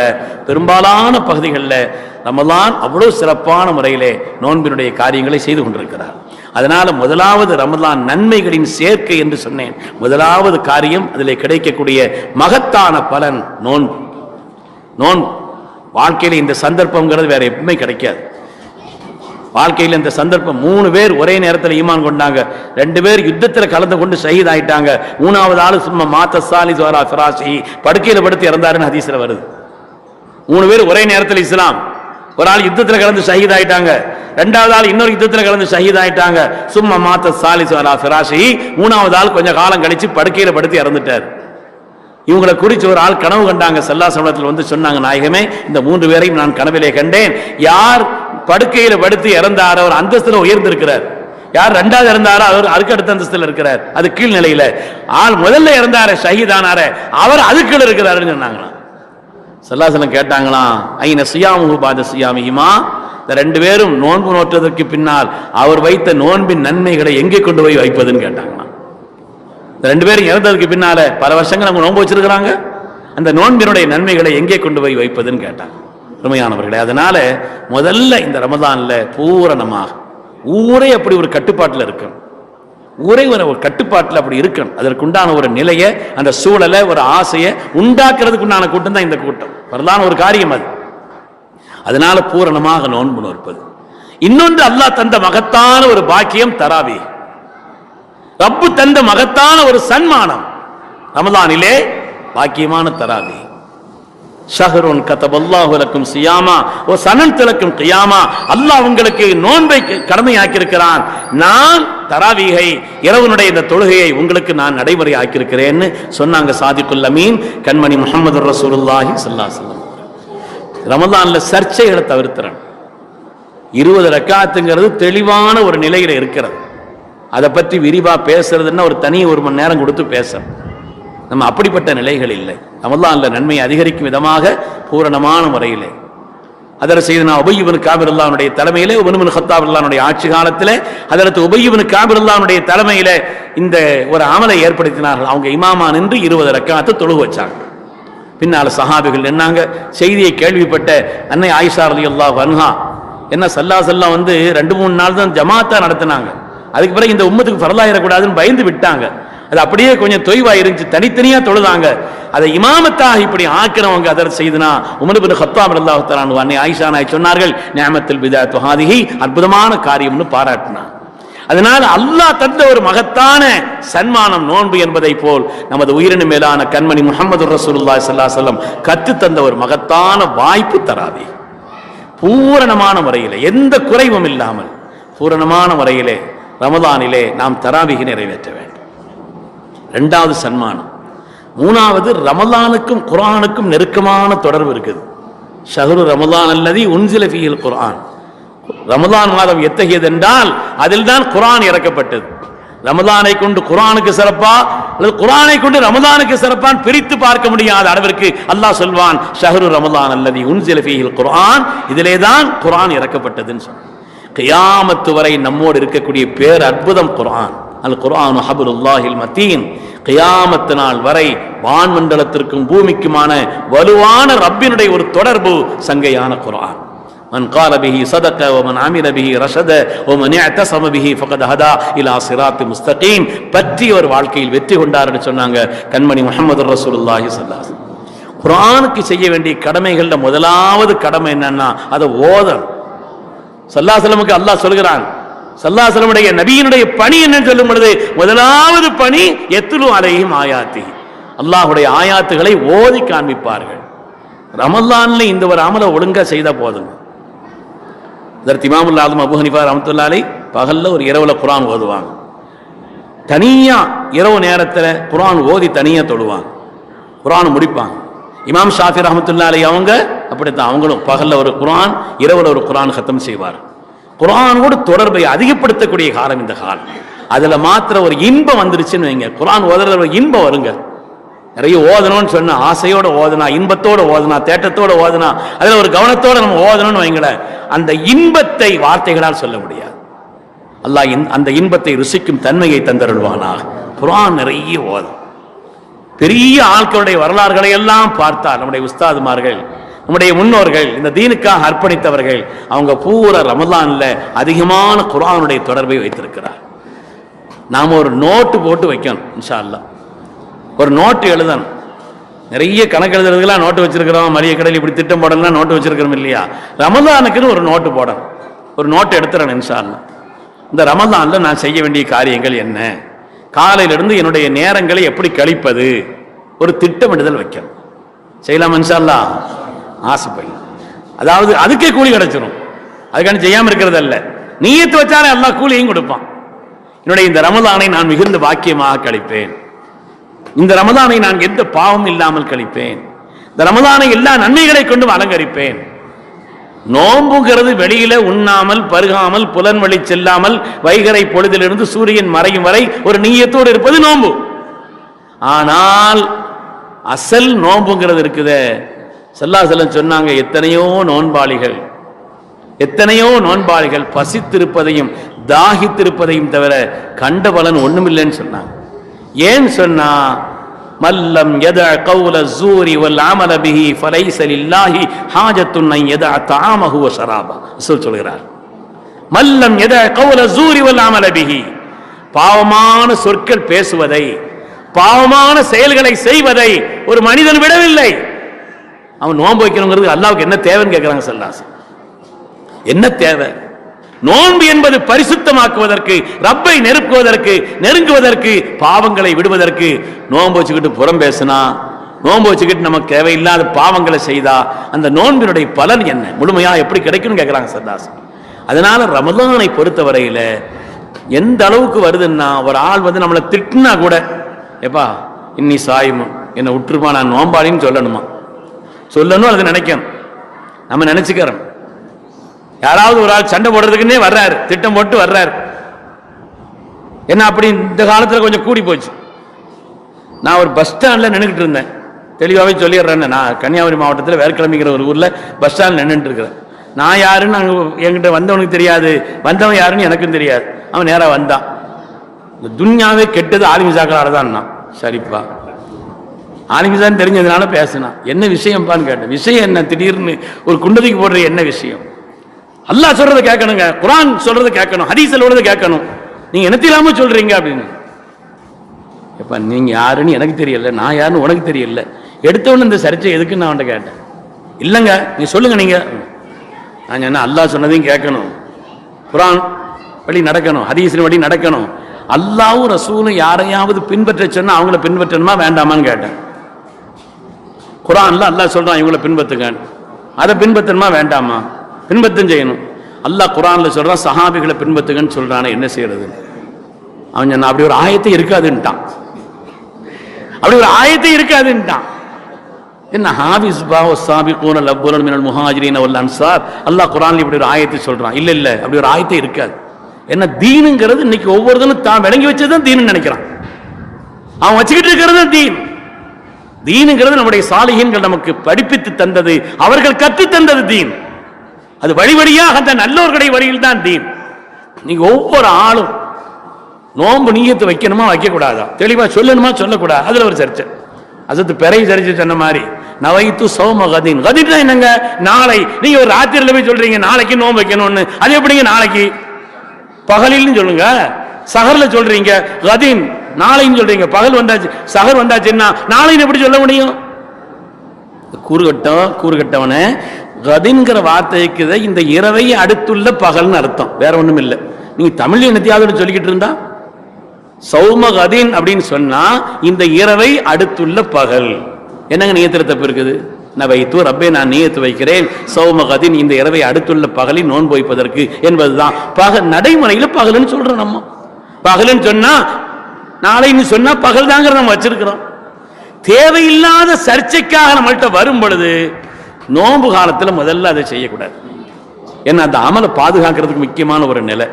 S1: பெரும்பாலான பகுதிகளில் ரமலான் அவ்வளவு சிறப்பான முறையிலே நோன்பினுடைய காரியங்களை செய்து கொண்டிருக்கிறார். அதனால முதலாவது ரமலான் நன்மைகளின் சேர்க்கை என்று சொன்னேன். முதலாவது காரியம் அதிலே கிடைக்கக்கூடிய மகத்தான பலன் நோன்பு. நோன்பு வாழ்க்கையில் இந்த சந்தர்ப்பங்கிறது வேற எப்பவுமே கிடைக்காது. வாழ்க்கையில் இந்த சந்தர்ப்பம் 3 பேர் ஒரே நேரத்தில் ஈமான் கொண்டாங்க, 2 பேர் யுத்தத்தில் கலந்து கொண்டு ஷஹீத் ஆயிட்டாங்க, 3வது ஆளு சும்மா மாத்த சாலிஸ் வரா ஃபிராஷி படுக்கையில் படுத்து இறந்தாருன்னு ஹதீஸ்ல வருது. 3 பேர் ஒரே நேரத்தில் இஸ்லாம், ஒரு ஆள் யுத்தத்தில் கலந்து ஷஹீத் ஆயிட்டாங்க, 2வது ஆள் இன்னொரு யுத்தத்தில் கலந்து ஷஹீத் ஆயிட்டாங்க, சும்மா மாத்த சாலிஸ் வரா ஃபிராஷி 3வது ஆள் கொஞ்சம் காலம் கழிச்சு படுக்கையில் படுத்து இறந்துட்டார். இவங்களை குறித்து ஒரு ஆள் கனவு கண்டாங்க. ஸல்லல்லாஹு அலைஹி வஸல்லம் வந்து சொன்னாங்க, நாயகமே இந்த 3 பேரையும் நான் கனவிலே கண்டேன். யார் படுக்கையில படுத்து இறந்தாரோ அவர் அந்தஸ்துல உயர்ந்திருக்கிறார், யார் 2வது இறந்தாரோ அவர் அதுக்கு அடுத்த அந்தஸ்துல இருக்கிறார், அது கீழ் நிலையில. ஆள் முதல்ல இறந்தார ஷஹீதானார அவர் அதுக்குள்ள இருக்கிறாருன்னு சொன்னாங்களாம். ஸல்லல்லாஹு அலைஹி வஸல்லம் கேட்டாங்களாம், ஐன சியாமுஹு பாத சியாமிஹிமா, இந்த 2 பேரும் நோன்பு நோற்றதற்கு பின்னால் அவர் வைத்த நோன்பின் நன்மைகளை எங்கே கொண்டு போய் வைப்பதுன்னு கேட்டாங்களாம். இந்த 2 பேரும் இறந்ததுக்கு பின்னால பல வருஷங்கள் அவங்க நோன்பு வச்சிருக்கிறாங்க, அந்த நோன்பினுடைய நன்மைகளை எங்கே கொண்டு போய் வைப்பதுன்னு கேட்டாங்க. உண்மையானவர்களே, அதனால முதல்ல இந்த ரமதான்ல பூரணமாக ஊரே அப்படி ஒரு கட்டுப்பாட்டில் இருக்கணும், ஊரே ஒரு கட்டுப்பாட்டில் அப்படி இருக்கணும். அதற்குண்டான ஒரு நிலையை, அந்த சூழலை, ஒரு ஆசையை உண்டாக்குறதுக்கு உண்டான கூட்டம் தான் இந்த கூட்டம். வரலான ஒரு காரியம் அது. அதனால பூரணமாக நோன்பு நோற்பது. இன்னொன்று அல்லாஹ் தந்த மகத்தான ஒரு பாக்கியம் தராவி. ரப்பு தந்த மகத்தான ஒரு சன்மானம் ரமலானிலே பாக்கியமான தராவி. ஷஹ்ருன் கதபல்லாஹு லக்கும் சியாமா வ ஸனன்து லக்கும் கியாமா, அல்லாஹ் உங்களுக்கு நோன்பை கடமையாக்கி இருக்கிறான், நான் தராவீகை இரவுனுடைய இந்த தொழுகையை உங்களுக்கு நான் நடைமுறை ஆக்கியிருக்கிறேன்னு சொன்னாங்க சாதிக்குல் அமீன் கண்மணி முஹம்மது ரசூலுல்லாஹி ஸல்லல்லாஹு அலைஹி வஸல்லம். ரமலான்ல சர்ச்சைகளை தவிர்த்துறேன். 20 ரக்காத்துங்கிறது தெளிவான ஒரு நிலையில இருக்கிறது. அதை பற்றி விரிவா பேசுறதுன்னா ஒரு தனி 1 மணி நேரம் கொடுத்து பேசணும். நம்ம அப்படிப்பட்ட நிலைகள் இல்லை. ரமலான்ல நன்மையை அதிகரிக்கும் விதமாக பூரணமான முறையிலே அதற்கு செய்தனா உபய் இப்னு காபிர் ரலியல்லாஹு தலைமையிலே, உமர் இப்னு கத்தாப் ரலியல்லாஹு ஆட்சி காலத்திலே அதற்கு உபய் இப்னு காபிர் ரலியல்லாஹு தலைமையிலே இந்த ஒரு அமலை ஏற்படுத்தினார்கள். அவங்க இமாமா நின்று 20 ரக்காத்து தொழுக வச்சாங்க. பின்னால சஹாபிகள் நின்னாங்க. செய்தியை கேள்விப்பட்ட அன்னை ஆயிஷா ரலியல்லாஹு அன்ஹா என்ன ஸல்லல்லாஹு அலைஹி வஸல்லம் வந்து 2-3 நாள் தான் ஜமாத்தா நடத்தினாங்க, அதுக்கு பிறகு இந்த உம்மத்துக்கு ஃபர்லாயிரக்கூடாதுன்னு பயந்து விட்டாங்க. அது அப்படியே கொஞ்சம் தொய்வா இருந்துச்சு, தனித்தனியா தொழுதாங்க. அதை இமாமத்தாக இப்படி ஆக்கிறவங்க அதர் செய்தனா உமர் இப்னு கத்தாப் ரலியல்லாஹு தஆலா அன்ஹு அன்னை ஆயிஷா நாய் சொன்னார்கள், நிஅமத்துல் பிதாத்து ஹாதிஹி, அற்புதமான காரியம்னு பாராட்டினார். அதனால அல்லாஹ் தந்த ஒரு மகத்தான சன்மானம் நோன்பு என்பதை போல் நமது உயிரினு மேலான கண்மணி முஹம்மது ரசூலுல்லாஹி ஸல்லல்லாஹு அலைஹி வஸல்லம் கற்று தந்த ஒரு மகத்தான வாய்ப்பு தராவி. பூரணமான முறையிலே எந்த குறைவும் இல்லாமல் பூரணமான முறையிலே ரமலானிலே நாம் தராவிகை நிறைவேற்ற வேண்டும். 2வது சன்மானம். 3வது ரமலானுக்கும் குர்ஆனுக்கும் நெருக்கமான தொடர்பு இருக்குது. ஷஹ்ரு ரமலான் அல்லதி உன்சில ஃபீஹில் குர்ஆன், ரமலான் மாதம் எத்தகையது என்றால் அதில் தான் குர்ஆன் இறக்கப்பட்டது. ரமலானை கொண்டு குர்ஆனுக்கு சிறப்பா அல்லது குர்ஆனை கொண்டு ரமலானுக்கு சிறப்பான் பிரித்து பார்க்க முடியாத அளவிற்கு அல்லாஹ் சொல்வான், ஷஹ்ரு ரமலான் அல்லதி உன்சில ஃபீஹில் குர்ஆன், இதிலே தான் குர்ஆன் இறக்கப்பட்டதுன்னு சொன்னான். கியாமத்து வரை நம்மோடு இருக்கக்கூடிய பேர் அற்புதம் குர்ஆன். அல் குர்ஆனு ஹப்லுல்லாஹில் மத்தீன். கியாமத்து நாள் வரை வான்மண்டலத்திற்கும் பூமிக்குமான வலுவான ரப்பினுடைய ஒரு தொடர்பு சங்கையான குர்ஆன். من قال به صدق ومن عمل به رشد ومن اعتصم به فقد هدى الى صراط مستقيم. பற்றி ஒரு வாழ்க்கையில் வெற்றி கொண்டார்னு சொன்னாங்க கண்மணி முஹம்மது ரசூலுல்லாஹி ஸல்லல்லாஹு அலைஹி வஸல்லம். குர்ஆனுக்கு செய்ய வேண்டிய கடமைகள்ல முதலாவது கடமை என்னன்னா அதை ஓதணும். ஸல்லல்லாஹு அலைஹி வஸல்லமுக்கு அல்லாஹ் சொல்கிறான், ஸல்லல்லாஹு அலைஹி வஸல்லமுடைய நபியினுடைய பணி என்னன்னு சொல்லும் பொழுது முதலாவது பணி யத்லு அலைஹிம் ஆயாத்தி, அல்லாஹ்வுடைய ஆயாத்துகளை ஓதி காண்பிப்பார்கள். ரமலான்ல இந்த ஒரு அமலை ஒழுங்கா செய்தா போதும். இமாமுல் ஆலம் அபூ ஹனீஃபா ரஹ்மத்துல்லாஹி அலைஹி பகல்ல ஒரு இரவுல குர்ஆன் ஓதுவாங்க. தனியா இரவு நேரத்துல குர்ஆன் ஓதி தனியா தொழுவாங்க, குர்ஆன் முடிப்பாங்க. இமாம் ஷாஃபி ரஹ்மத்துல்லாஹி அலைஹி அவங்க அப்படித்தான், அவங்களும் பகல்ல ஒரு குர்ஆன் இரவுல ஒரு குர்ஆன் கத்தம் செய்வார். குர்ஆனோடு தொடர்பை அதிகப்படுத்தக்கூடிய காலம் இந்த காலம். அதுல மாத்திர ஒரு இன்பம் வந்துருச்சுன்னு வைங்க, குர்ஆன் ஓதுறதுல ஒரு இன்பம் வருங்க. நிறைய ஓதணும்னு சொன்னா ஆசையோட ஓதுனா, இன்பத்தோட ஓதுனா, தேட்டத்தோட ஓதுனா, அதுல ஒரு கவனத்தோட நம்ம ஓதணும்னு வைங்களேன், அந்த இன்பத்தை வார்த்தைகளால் சொல்ல முடியாது. அல்லாஹ் அந்த இன்பத்தை ருசிக்கும் தன்மையை தந்தருள்வானா. குர்ஆன் நிறைய ஓதும். பெரிய ஆட்களுடைய வரலாறுகளை எல்லாம் பார்த்தால் நம்முடைய உஸ்தாதுமார்கள், நம்முடைய முன்னோர்கள், இந்த தீனுக்காக அர்ப்பணித்தவர்கள், அவங்க பூரா ரமலான்ல அதிகமான குர்ஆனுடைய தொடர்பை வைத்திருக்கிறார். நாம ஒரு நோட்டு போட்டு வைக்கணும் இன்ஷா அல்லாஹ். ஒரு நோட்டு எழுதணும். நிறைய கணக்கு எழுதுறதுக்கெல்லாம் நோட்டு வச்சிருக்கிறோம், மளிகை கடையில் இப்படி திட்டம் போடலாம் நோட்டு வச்சிருக்கிறோம் இல்லையா? ரமலானுக்குன்னு ஒரு நோட்டு போடணும், ஒரு நோட்டு எடுத்துறேன் இன்ஷா அல்லாஹ். இந்த ரமலான்ல நான் செய்ய வேண்டிய காரியங்கள் என்ன, காலையிலிருந்து என்னுடைய நேரங்களை எப்படி கழிப்பது, ஒரு திட்டமிடுதல் வைக்கணும். செய்யலாம் இன்ஷா அல்லாஹ். ஆசைப்படி, அதாவது அதுக்கே கூலி கிடைச்சிடும், அதுக்கான செய்யாம இருக்கிறது அல்ல. நீயத்து வச்சாலே அல்லாஹ் கூலியும் கொடுப்பான். என்னுடைய இந்த ரமலானை நான் மிகுந்த பாக்கியமாக கழிப்பேன், இந்த ரமலானை நான் எந்த பாவம் இல்லாமல் கழிப்பேன், இந்த ரமலானை எல்லா நன்மைகளை கொண்டும் அலங்கரிப்பேன். நோம்புங்கிறது வெளியில உண்ணாமல் பருகாமல் புலன் வழி செல்லாமல் வைகரை பொழுதிலிருந்து சூரியன் மறையும் வரை ஒரு நீயத்தோடு இருப்பது நோம்பு. ஆனால் அசல் நோம்புங்கிறது இருக்குதே, ஸல்லல்லாஹு அலைஹி வஸல்லம் சொன்னாங்க, எத்தனையோ நோன்பாளிகள் பசித்திருப்பதையும் தாகித்திருப்பதையும் தவிர கண்ட பலன் ஒண்ணுமில்லைன்னு சொன்னாங்க. ஏன் சொன்னா, மல்லம் யதஅ கௌல ஸூரி வல் அமல பிஹி ஃபலைஸ லில்லாஹி ஹாஜத்துன் அன் யதஅ தஆமஹு வ ஷராபா. ரசூல் சொல்கிறார், மல்லம் யதஅ கௌல ஸூரி வல் அமல பிஹி, பாவமான சொற்கள் பேசுவதை, பாவமான செயல்களை செய்வதை ஒரு மனிதன் விடவில்லை. அவன் நோன்பு வைக்கணுங்கிறது அல்லாஹ்வுக்கு என்ன தேவைன்னு கேட்கிறாங்க ஸல்லல்லாஹு அலைஹி வஸல்லம். என்ன தேவை? நோன்பு என்பது பரிசுத்தமாக்குவதற்கு, ரப்பை நெருங்குவதற்கு, பாவங்களை விடுவதற்கு. நோன்பு வச்சுக்கிட்டு புறம் பேசினா, நோன்பு வச்சுக்கிட்டு நமக்கு தேவையில்லாத பாவங்களை செய்தா அந்த நோன்பினுடைய பலன் என்ன, முழுமையா எப்படி கிடைக்கும்னு கேட்கிறாங்க ஸல்லல்லாஹு அலைஹி வஸல்லம். அதனால ரமலானை பொறுத்தவரையில எந்த அளவுக்கு வருதுன்னா, ஒரு ஆள் வந்து நம்மளை திட்டினா கூட, எப்பா இன்னி சாயுமா என்னை விட்டுருமா, நான் நோம்பாளின்னு சொல்லணும், அது நினைக்கணும். நம்ம நினைச்சுக்கிறோம். யாராவது ஒரு ஆள் சண்டை போடுறதுக்குன்னே வர்றாரு, திட்டம் போட்டு வர்றாரு. என்ன அப்படி இந்த காலத்தில் கொஞ்சம் கூடி போச்சு. நான் ஒரு பஸ் ஸ்டாண்டில் நின்றுக்கிட்டு இருந்தேன், தெளிவாகவே சொல்லிடுறேன். நான் கன்னியாகுமரி மாவட்டத்தில் வேர்க்கிழமைங்கிற ஒரு ஊரில் பஸ் ஸ்டாண்டில் நின்றுட்டு இருக்கிறேன். நான் யாருன்னு அங்கே என்கிட்ட வந்தவனுக்கு தெரியாது, வந்தவன் யாருன்னு எனக்கும் தெரியாது. அவன் நேராக வந்தான். இந்த துன்யாவே கெட்டது ஆலிமிசாக்களால தான். சரிப்பா, ஆலிமிசான்னு தெரிஞ்சதுனால பேசினான். என்ன விஷயம்ப்பான்னு கேட்டேன். விஷயம் என்ன, திடீர்னு ஒரு குண்டதிக்கு போடுற என்ன விஷயம்? அல்லாஹ் சொல்றதை கேட்கணுங்க, குர்ஆன் சொல்றதை கேட்கணும், ஹதீஸ் சொல்றதை கேட்கணும். நீங்க என்னத்திலாம சொல்றீங்க அப்படின்னு. எப்ப நீங்க யாருன்னு எனக்கு தெரியல, நான் யாருன்னு உனக்கு தெரியல, எடுத்தவொன்னு இந்த சர்ச்சை எதுக்குன்னு நான் அவன்கிட்ட கேட்டேன். இல்லைங்க நீங்க சொல்லுங்க. நீங்க நான் என்ன, அல்லாஹ் சொன்னதையும் கேட்கணும், குர்ஆன் வழி நடக்கணும், ஹதீஸின் வழி நடக்கணும். அல்லாஹ்வும் ரசூலும் யாரையாவது பின்பற்ற சொன்னா அவங்கள பின்பற்றணுமா வேண்டாமான்னு கேட்டேன். குர்ஆன்ல அல்லாஹ் சொல்றான் இவங்களை பின்பற்றுங்க, அதை பின்பற்றணுமா வேண்டாமா? பின்பற்றம் செய்யணும். அல்லாஹ் குர்ஆன்ல சொல்றான் சஹாபிகளை பின்பற்றுங்கன்னு சொல்றானே, என்ன செய்யறது? அவன் சொன்னா அப்படி ஒரு ஆயத்தை இருக்காதுன்ட்டான். என்ன ஹாபிஸ் பாவ சாபிகூன லவ்வலன் மினல் முஹாஜிரீன வல் அன்சார், அல்லாஹ் குர்ஆன்ல இப்படி ஒரு ஆயத்தை சொல்றான். இல்ல அப்படி ஒரு ஆயத்தை இருக்காது. என்ன தீனுங்கிறது இன்னைக்கு ஒவ்வொருத்தனும் தான் விளங்கி வச்சதுதான் தீனுன்னு நினைக்கிறான். அவன் வச்சுக்கிட்டு இருக்கிறது தீனுங்கிறது நம்முடைய சாலிஹீன்கள் நமக்கு படிப்பித்து தந்தது, அவர்கள் கற்று தந்தது தீன். அது வழி வழியாக அந்த நல்லோர்களுடைய வழியில் தான் தீன். நீங்க ஒவ்வொரு ஆளும் நோன்பு நீயத்து வைக்கணுமா வைக்க கூடாதா, தெளிவா சொல்லணுமா சொல்லக்கூடாது, அதுல ஒரு சர்ச்சை. அசத்து பெரிய சரிச்சு சொன்ன மாதிரி நவைத்து சௌம கதீன். கதீன் என்னங்க? நாளை. நீங்க ஒரு ராத்திரில போய் சொல்றீங்க நாளைக்கு நோன்பு வைக்கணும்னு, அது எப்படிங்க நாளைக்கு? பகலில்னு சொல்லுங்க. சஹர்ல சொல்றீங்க கதீன், நாளைன்னு சொல்றீங்க. பகல் வந்தாச்சு, சஹர் வந்தாச்சுன்னா நாளைன்னு எப்படி சொல்ல முடியும்? கூறுகட்டவன கதின்கிற வார்த்தைக்கு இந்த இரவை அடுத்துள்ள பகல்னு அர்த்தம், வேற ஒண்ணும் இல்லை. நீங்க தமிழ் என்னத்தையாவது சொல்லிக்கிட்டு இருந்தா சௌம கதீன் அப்படின்னு சொன்னா இந்த இரவை அடுத்துள்ள பகல். என்னங்க நியத்துல தப்பு இருக்குது? நவைத்து ரப்பே நான் நியத்து வைக்கிறேன் சௌம கதீன், இந்த இரவை அடுத்துள்ள பகலில் நோன்பு வைப்பதற்கு என்பதுதான் பகல். நடைமுறையில் பகல்னு சொல்றோம். நம்ம பகல்னு சொன்னா நாளைன்னு சொன்னா பகல் தாங்கிறத நம்ம வச்சிருக்கிறோம். தேவையில்லாத சர்ச்சைக்காக நம்மள்கிட்ட வரும் பொழுது நோன்பு காலத்தில் முதல்ல அதை செய்யக்கூடாது. ஏன்னா அந்த அமலை பாதுகாக்கிறதுக்கு முக்கியமான ஒரு நிலை.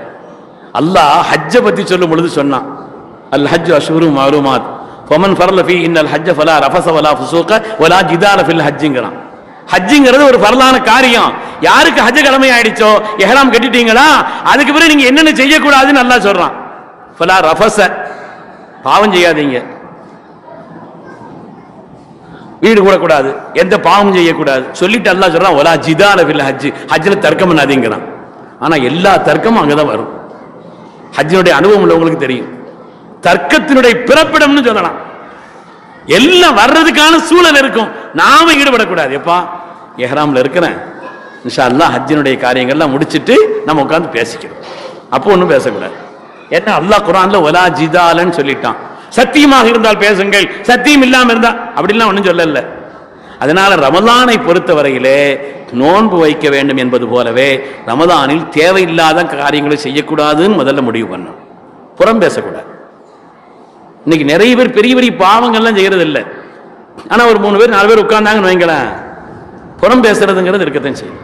S1: அல்லாஹ் ஹஜ்ஜை பத்தி சொல்லும் பொழுது சொன்னான், அல் ஹஜ் அஷ்ஹுரும் மஅலூமாத் ஃபமன் ஃபரல ஃபீ இன்னல் ஹஜ்ஜ ஃபலா ரஃபஸ வலா ஃபுசூக வலா ஜிதால ஃபில் ஹஜ்ஜிங்கறான். ஹஜ்ஜிங்கிறது ஒரு ஃபர்லான காரியம். யாருக்கு ஹஜ் கடமை ஆயிடுச்சோ, இஹ்ராம் கட்டிட்டீங்களா, அதுக்கு பிறகு நீங்க என்னென்ன செய்யக்கூடாதுன்னு அல்லாஹ் சொல்றான். ஃபலா ரஃபஸ, பாவம் செய்யாதீங்க, வீடு கூட கூடாது, எந்த பாவம் செய்யக்கூடாது சொல்லிட்டு அல்லாஹ் சொல்றான் வலா ஜிதால ஃபில் ஹஜ், ஹஜ்ல தர்க்கம் பண்ணாதீங்கறான். ஆனா எல்லா தர்க்கமும் அங்கதான் வரும். ஹஜ்ஜினுடைய அனுபவம் உள்ளவங்களுக்கு தெரியும். தர்க்கத்தினுடைய பிறப்பிடம்னு சொல்லலாம். எல்லாம் வர்றதுக்கான சூழல் இருக்கும். நாம ஈடுபடக்கூடாது. எப்பா இஹ்ராம்ல இருக்கிறேன், இன்ஷா அல்லாஹ் ஹஜ்ஜினுடைய காரியங்கள்லாம் முடிச்சிட்டு நம்ம உட்கார்ந்து பேசிக்கிறோம், அப்போ ஒன்றும் பேசக்கூடாது. ஏன்னா அல்லாஹ் குர்ஆன்ல வலா ஜிதாலன்னு சொல்லிட்டான். சத்தியமாக இருந்தால் பேசுங்கள், சத்தியம் இல்லாம இருந்தா அப்படிலாம் ஒன்றும் சொல்லல. அதனால ரமலானை பொறுத்தவரையிலே நோன்பு வைக்க வேண்டும் என்பது போலவே ரமலானில் தேவையில்லாத காரியங்களை செய்யக்கூடாதுன்னு முதல்ல முடிவு பண்ணணும். புறம் பேசக்கூடாது. இன்னைக்கு நிறைய பேர் பெரிய பெரிய பாவங்கள்லாம் செய்யறது இல்லை. ஆனா ஒரு 3 பேர் 4 பேர் உட்கார்ந்தாங்கன்னு வைங்களேன், புறம் பேசுறதுங்கிறது இருக்கத்தான் செய்யும்.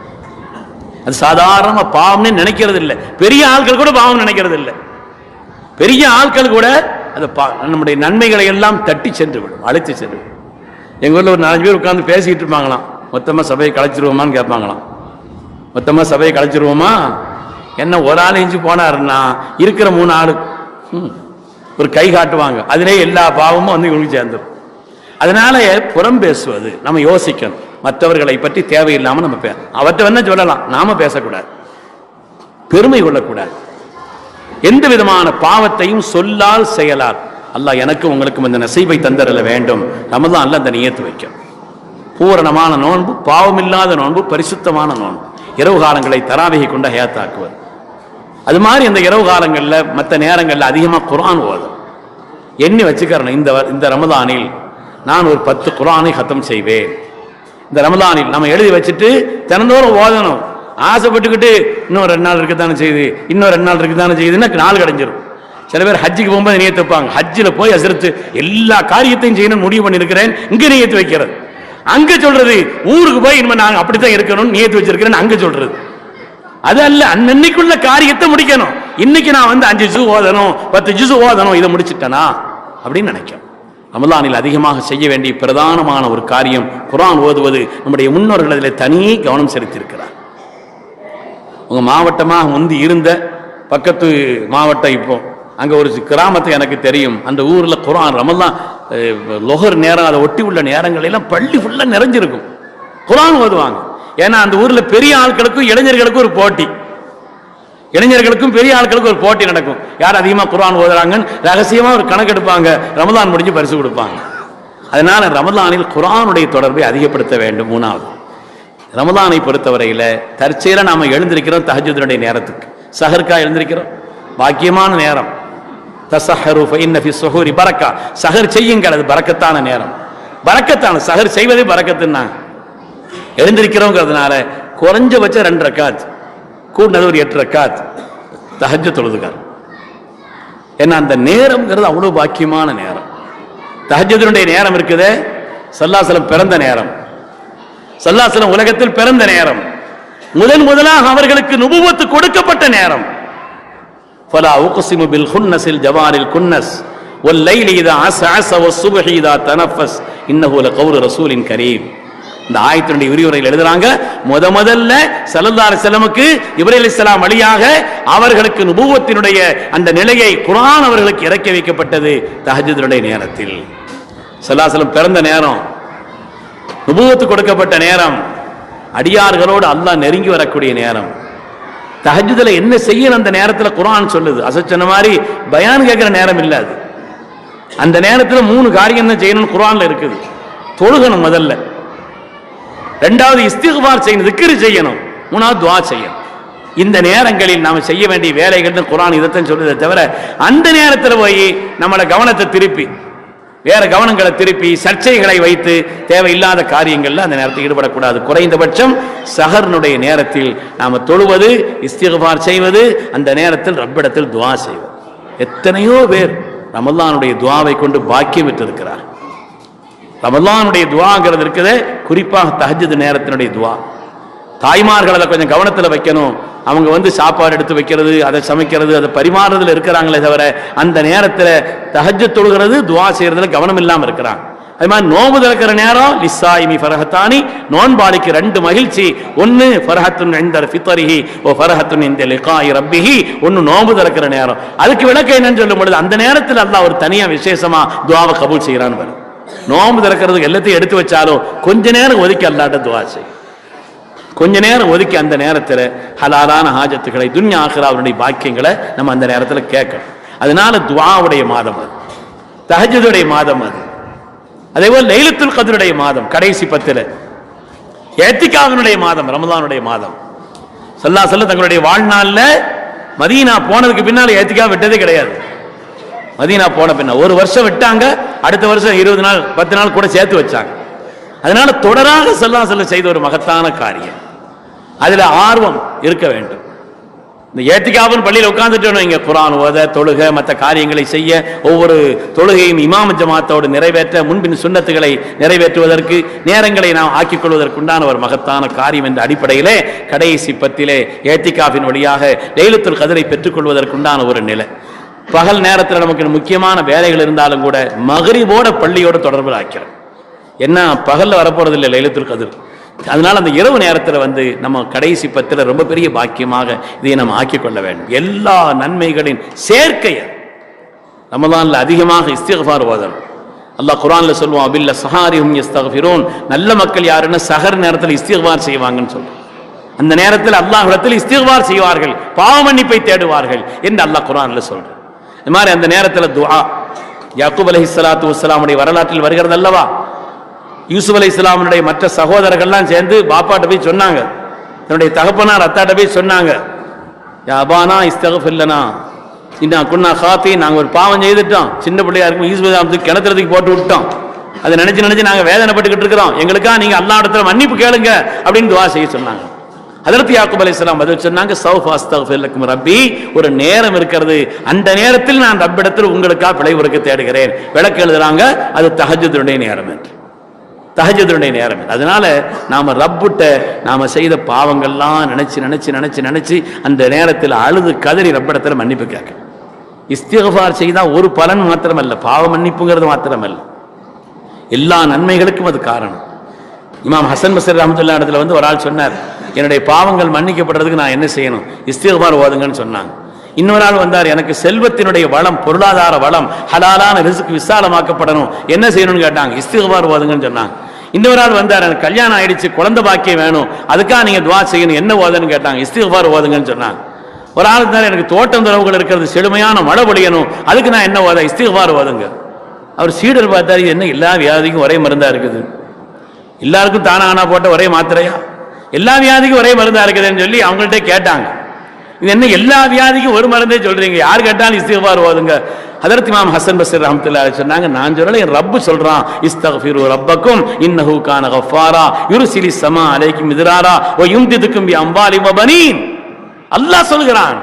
S1: அது சாதாரண பாவம்னு நினைக்கிறது இல்லை. பெரிய ஆட்கள் கூட பாவம் நினைக்கிறது இல்லை. பெரிய ஆட்கள் கூட அது நம்முடைய நன்மைகளை எல்லாம் தட்டி சென்று விடும், அழைத்து சென்று விடும். எங்க ஊர்ல ஒரு 4 பேர் உட்கார்ந்து பேசிக்கிட்டு இருப்பாங்களாம். மொத்தமா சபையை கலைச்சிருவோமான்னு கேட்பாங்களாம். மொத்தமா சபையை கலைச்சிருவோமா? என்ன ஒரு ஆள் இஞ்சி போனாருன்னா இருக்கிற 3 ஆளு ஒரு கை காட்டுவாங்க, அதிலே எல்லா பாவமும் வந்து இவங்களுக்கு சேர்ந்துடும். அதனால புறம் பேசுவது நம்ம யோசிக்கணும். மற்றவர்களை பற்றி தேவையில்லாம நம்ம அவற்றை என்ன சொல்லலாம், நாம பேசக்கூடாது, பெருமை கொள்ளக்கூடாது. எந்த விதமான பாவத்தையும் சொல்லால் செயலால் அல்லாஹ் எனக்கு உங்களுக்கும் இந்த நசீபை தந்தரல வேண்டும். ரமலான்ல அந்த நியத்து வைக்கும். பூரணமான நோன்பு, பாவமில்லாத நோன்பு, பரிசுத்தமான நோன்பு, இரவு காலங்களை தராவிகை கொண்ட ஹயாத்தாக்குவது. அது மாதிரி இந்த இரவு காலங்களில் மற்ற நேரங்களில் அதிகமாக குர்ஆன் ஓதும். எண்ணி வச்சுக்கிறேன், இந்த ரமலானில் நான் ஒரு 10 குர்ஆனை ஹத்தம் செய்வேன். இந்த ரமலானில் நம்ம எழுதி வச்சுட்டு தினந்தோறும் ஓதணும். ஆசைப்பட்டுக்கிட்டு இன்னும் 2 நாள் இருக்குதானே செய்யுது, இன்னும் 2 நாள் இருக்குதானே செய்யுதுன்னா நாள் கிடைஞ்சிடும். சில பேர் ஹஜ்ஜுக்கு போகும்போது நியத்து வைப்பாங்க. ஹஜ்ஜில் போய் அசரத்து எல்லா காரியத்தையும் செய்யணும்னு முடிவு பண்ணியிருக்கிறேன், இங்கே நியத்து வைக்கிறது. அங்க சொல்றது ஊருக்கு போய் இனிமே நாங்க அப்படித்தான் இருக்கணும்னு நியத்து வச்சிருக்கிறேன் அங்க சொல்றது. அது அல்ல, அன்னைக்குள்ள காரியத்தை முடிக்கணும். இன்னைக்கு நான் வந்து 5 ஜுஸ் ஓதணும், 10 ஜுஸ் ஓதணும், இதை முடிச்சிட்டனா அப்படின்னு நினைக்கும். ரமலானில் அதிகமாக செய்ய வேண்டிய பிரதானமான ஒரு காரியம் குர்ஆன் ஓதுவது. நம்முடைய முன்னோர்கள் அதில் தனி கவனம் செலுத்தியிருக்கிறார். உங்க மாவட்டமாக முந்தி இருந்த பக்கத்து மாவட்டம், இப்போ அங்க ஒரு கிராமத்தை எனக்கு தெரியும். அந்த ஊர்ல குர்ஆன் ரமலான் லொஹர் நேரம் அதை ஒட்டி உள்ள நேரங்கள் எல்லாம் பள்ளி ஃபுல்லா நிறைஞ்சிருக்கும், குர்ஆன் ஓதுவாங்க. ஏன்னா அந்த ஊர்ல பெரிய ஆட்களுக்கும் இளைஞர்களுக்கும் ஒரு போட்டி, இளைஞர்களுக்கும் பெரிய ஆட்களுக்கும் ஒரு போட்டி நடக்கும். யார் அதிகமா குர்ஆன் ஓதுறாங்கன்னு ரகசியமா ஒரு கணக்கு எடுப்பாங்க, ரமலான் முடிஞ்சு பரிசு கொடுப்பாங்க. அதனால ரமலானில் குர்ஆனுடைய தொடர்பை அதிகப்படுத்த வேண்டும். 3வது, ரமலானை பொறுத்தவரையில தற்செயல நாம எழுந்திருக்கிறோம் தஹஜ்ஜுடைய நேரத்துக்கு, சஹருக்கா எழுந்திருக்கிறோம், பாக்கியமான நேரம். தஸஹரு ஃபஇன்ன ஃபி ஸுஹூரி பரக்கா, சஹர் செய்யுங்கள், அது பரக்கத்தான நேரம். பரக்கத்தான சஹர் செய்வதே பரக்கத்துன்னா எழுந்திருக்கிறோங்கிறதுனால குறைஞ்சபட்சம் 2 ரக்காத், கூடுனது ஒரு 8 ரக்காத் தஹஜ்ஜுத் தொழுதுகார். ஏன்னா அந்த நேரம்ங்கிறது அவ்வளவு பாக்கியமான நேரம். தஹஜ்ஜுடைய நேரம் இருக்குதே, ஸல்லல்லாஹு அலைஹி வஸல்லம் பிறந்த நேரம், ஸல்லல்லாஹு அலைஹி வஸல்லம் உலகத்தில் பிறந்த நேரம், முதலாக அவர்களுக்கு நுபுவத்து கொடுக்கப்பட்ட நேரம். ஃபலா உக்ஸிமு பில் குன்னஸில் ஜவாரில் குன்னஸ் வல் லைலி இதா அஸ்அஸ வஸ் சுப்ஹி இதா தனஃபஸ் இன்னஹு லகௌலு ரசூலின் கரீம். இந்த ஆயத்தினுடைய விரிவுரையில் எழுதுறாங்க, முதல்ல ஸல்லல்லாஹு அலைஹி வஸல்லமுக்கு ஜிப்ரீல் அலைஹிஸ்ஸலாம் வழியாக அவர்களுக்கு நுபுவத்தினுடைய அந்த நிலையை குர்ஆன் அவர்களுக்கு இறக்கி வைக்கப்பட்டது தஹஜ்ஜுடைய நேரத்தில். ஸல்லல்லாஹு அலைஹி வஸல்லம் பிறந்த நேரம் நுபுவத்து கொடுக்கப்பட்ட நேரம், அடியார்களோடு அல்லாஹ் நெருங்கி வரக்கூடிய நேரம். தஹஜ்ஜுதுல என்ன செய்யணும் அந்த நேரத்தில் குர்ஆன் சொல்லுது. அசச்சன மாதிரி பயான் கேட்கிற நேரம் இல்லை அது. அந்த நேரத்தில் 3 காரியம் தான் செய்யணும்னு குர்ஆன்ல இருக்குது. தொழுகணும் முதல்ல, ரெண்டாவது இஸ்திக்பார் செய்யணும், திக்ர் செய்யணும், மூணாவது துஆ செய்யணும். இந்த நேரங்களில் நாம் செய்ய வேண்டிய வேலைகள் குர்ஆன் இதைத்தான் சொல்லுதே தவிர அந்த நேரத்தில் போய் நம்மளை கவனத்தை திருப்பி வேற கவனங்களை திருப்பி சர்ச்சைகளை வைத்து தேவையில்லாத காரியங்கள்ல அந்த நேரத்தில் ஈடுபடக்கூடாது. குறைந்தபட்சம் சஹர்னுடைய நேரத்தில் நாம தொழுவது, இஸ்திக்பார் செய்வது, அந்த நேரத்தில் ரப்பிடத்தில் துஆ செய்வது. எத்தனையோ பேர் ரமலானுடைய துஆவை கொண்டு பாக்கியம் பெற்றிருக்கிறார். ரமலானுடைய துஆங்கிறது இருக்குது, குறிப்பாக தஹஜ்ஜுத் நேரத்தினுடைய துஆ. தாய்மார்கள் அதை கொஞ்சம் கவனத்தில் வைக்கணும். அவங்க சாப்பாடு எடுத்து வைக்கிறது, அதை சமைக்கிறது, அதை பரிமாறுறதுல இருக்கிறாங்களே தவிர அந்த நேரத்தில் தஹஜ்ஜுத் தொழுகிறது, துஆ செய்யறதுல கவனம் இல்லாமல் இருக்கிறாங்க. அது மாதிரி நோன்பு திறக்கிற நேரம் லிஸ்ஸாயிமி ஃபரஹத்தானி, நோன்பாளிக்கு 2 மகிழ்ச்சி. ஒன்னு ஃபரஹத்துன் இன்த ஃபித்ரிஹி வ ஃபரஹத்துன் இன்த லிகாஇ ரப்பிஹி. ஒன்னு நோன்பு திறக்கிற நேரம். அதுக்கு விளக்கம் என்னன்னு சொல்லும் பொழுது அந்த நேரத்தில் அல்லாஹ் ஒரு தனியா விசேஷமா துஆவை கபூல் செய்யறான்னு வரும். நோன்பு திறக்கிறதுக்கு எல்லாத்தையும் எடுத்து வச்சாலும் கொஞ்ச நேரம் ஒதுக்கி அல்லாஹ்ட்ட துஆ செய். கொஞ்ச நேரம் ஒதுக்கி அந்த நேரத்தில் ஹலாலான ஹாஜத்துக்களை, துன்யா ஆখিরাவுடைய பாக்கியங்களை நம்ம அந்த நேரத்தில் கேட்கணும். அதனால துஆவுடைய மாதம் அது, தஹஜ்ஜுதுடைய மாதம் அது. அதேபோல் லைலத்துல் கத்ருடைய மாதம், கடைசி 10, இஅ்திகாஃபினுடைய மாதம், ரமலானுடைய மாதம். ஸல்லல்லாஹு அலைஹி வஸல்லம் தங்களுடைய வாழ்நாள்ல மதீனா போனதுக்கு பின்னால் இஅ்திகாஃப் விட்டதே கிடையாது. மதீனா போன பின்னால் 1 வருஷம் விட்டாங்க, அடுத்த வருஷம் 20 நாள் 10 நாள் கூட சேர்த்து வச்சாங்க. அதனால தொடராக ஸல்லல்லாஹு அலைஹி வஸல்லம் செய்த ஒரு மகத்தான காரியம். அதுல ஆர்வம் இருக்க வேண்டும். இந்த இஅ்திகாஃபின் பள்ளியில் உட்கார்ந்துட்டோம், இங்க குர்ஆன் ஓத, தொழுக, மற்ற காரியங்களை செய்ய, ஒவ்வொரு தொழுகையும் இமாம் ஜமாத்தோடு நிறைவேற்ற, முன்பின் சுன்னத்துகளை நிறைவேற்றுவதற்கு நேரங்களை நாம் ஆக்கிக் கொள்வதற்குண்டான ஒரு மகத்தான காரியம் என்ற அடிப்படையிலே கடைசி 10 இஅ்திகாஃபின் வழியாக லைலத்துல் கத்ரை பெற்றுக் கொள்வதற்குண்டான ஒரு நிலை. பகல் நேரத்தில் நமக்கு முக்கியமான வேலைகள் இருந்தாலும் கூட மக்ரிபோட பள்ளியோட தொடர்பு ஆக்கிறோம். என்ன பகல்ல வரப்போறது இல்லை லைலத்துல் கத்ர். அதனால அந்த இரவு நேரத்தில் நம்ம கடைசி 10 ரொம்ப பெரிய பாக்கியமாக இதை நம்ம ஆக்கிக் கொள்ள வேண்டும். எல்லா நன்மைகளின் சேர்க்கையை ரமலான்ல அதிகமாக இஸ்திக்ஃபார் ஓதணும். அல்லாஹ் குர்ஆன்ல சொல்லுவான், அபில்ல ஸஹாரிஹும் யஸ்தக்ஃபிரூன், நல்ல மக்கள் யாருன்னா சஹர் நேரத்தில் இஸ்திக்ஃபார் செய்வாங்கன்னு சொல்றான். அந்த நேரத்தில் அல்லாஹ்விடத்தில் இஸ்திக்ஃபார் செய்வார்கள், பாவ மன்னிப்பை தேடுவார்கள் என்று அல்லாஹ் குர்ஆன்ல சொல்றான். இது மாதிரி அந்த நேரத்தில் துஆ, யாக்கூப் அலைஹிஸ்ஸலாத்து வஸ்ஸலாமுடைய வரலாற்றில் வருகிறது அல்லவா, யூசுப் அலைஹிஸ்ஸலாமுடைய மற்ற சகோதரர்கள்லாம் சேர்ந்து பாப்பாட்ட போய் சொன்னாங்க, தன்னுடைய தகப்பனார் அத்தாட்ட போய் சொன்னாங்க, யா அபானா இஸ்தக்ஃபிர் லனா இன்னா குன்னா காத்தி, நாங்கள் ஒரு பாவம் செய்துட்டோம், சின்ன பிள்ளையா இருக்கும் யூசுப் அலைஹிஸ்ஸலாம் கிணத்துறதுக்கு போட்டு விட்டோம், அதை நினைச்சு நாங்கள் வேதனைப்பட்டுக்கிட்டு இருக்கிறோம், எங்களுக்காக நீங்க அல்லாஹ் இடத்துல மன்னிப்பு கேளுங்க அப்படின்னு துஆ செய்ய சொன்னாங்க. ஹஜ்ரத் யாக்கூப் அலைஹிஸ்ஸலாம் பதில் சொன்னாங்க, சௌஃப அஸ்தக்ஃபிர் லக்கும் ரப்பி, ஒரு நேரம் இருக்கிறது, அந்த நேரத்தில் நான் ரப்பிடத்தில் உங்களுக்காக பிழை பொறுக்க தேடுகிறேன். விளக்கு எழுதுறாங்க, அது தஹஜ்ஜுதுடைய நேரம் என்று, தஹஜ்ஜுதுடைய நேரம். அதனால நாம ரப்புட்ட நாம செய்த பாவங்கள்லாம் நினைச்சு அந்த நேரத்தில் அழுது கதறி ரப்பிடத்தில் மன்னிப்பு கேட்க. இஸ்திக்ஃபார் செய்தா ஒரு பலன் மாத்திரமல்ல, பாவ மன்னிப்புங்கிறது மாத்திரமல்ல, எல்லா நன்மைகளுக்கும் அது காரணம். இமாம் ஹசன் பஸ்ரி ரஹ்மத்துல்லாஹி இடத்துல ஒரு ஆள் சொன்னார், என்னுடைய பாவங்கள் மன்னிக்கப்படுறதுக்கு நான் என்ன செய்யணும், இஸ்திக்ஃபார் ஓதுங்கன்னு சொன்னாங்க. இன்னொரு ஆள் வந்தார், எனக்கு செல்வத்தினுடைய வளம், பொருளாதார வளம், ஹலாலான ரிஸ்க் விசாலமாக்கப்படணும், என்ன செய்யணும்னு கேட்டாங்க, இஸ்திக்ஃபார் ஓதுங்கன்னு சொன்னாங்க. இன்னொரு ஆள் வந்தார், எனக்கு கல்யாணம் ஆயிடுச்சு, குழந்தை பாக்கியம் வேணும், அதுக்காக நீங்க துஆ செய்யணும், என்ன ஓதுன்னு கேட்டாங்க, இஸ்திக்ஃபார் ஓதுங்கன்னு சொன்னாங்க. ஒரு ஆள் இருந்தார், எனக்கு தோட்டம் துறவுகள் இருக்கிறது, செழுமையான மழை பொழியணும், அதுக்கு நான் என்ன ஓத, இஸ்திக்ஃபார் ஓதுங்க. அவர் சீடர் பார்த்தாரு, என்ன எல்லா வியாதிக்கும் ஒரே மருந்தா இருக்குது, எல்லாருக்கும் தானா ஆனா போட்ட ஒரே மாத்திரையா, எல்லா வியாதிக்கும் ஒரே மருந்தா இருக்குதுன்னு சொல்லி அவங்கள்ட்ட கேட்டாங்க, இது என்ன எல்லா வியாதிக்கும் ஒரு மருந்தே சொல்றீங்க, யார் கேட்டாலும் இஸ்திக்ஃபார் ஓதுங்க. ஹஜ்ரத் இமாம் ஹசன் பஸ்ரி ரஹ்மத்துல்லாஹி அலைஹி சொன்னாங்க, நான் சொல்லல, என் ரப்பு சொல்றான், இஸ்தக்ஃபிரு ரப்பக்கும் இன்னஹு கான கஃபாரா யுர்சிலிஸ் ஸமா அலைக்கும் மித்ராரா வ யும்திதுக்கும் பி அம்வாலி வ பனீன். அல்லாஹ் சொல்கிறான்,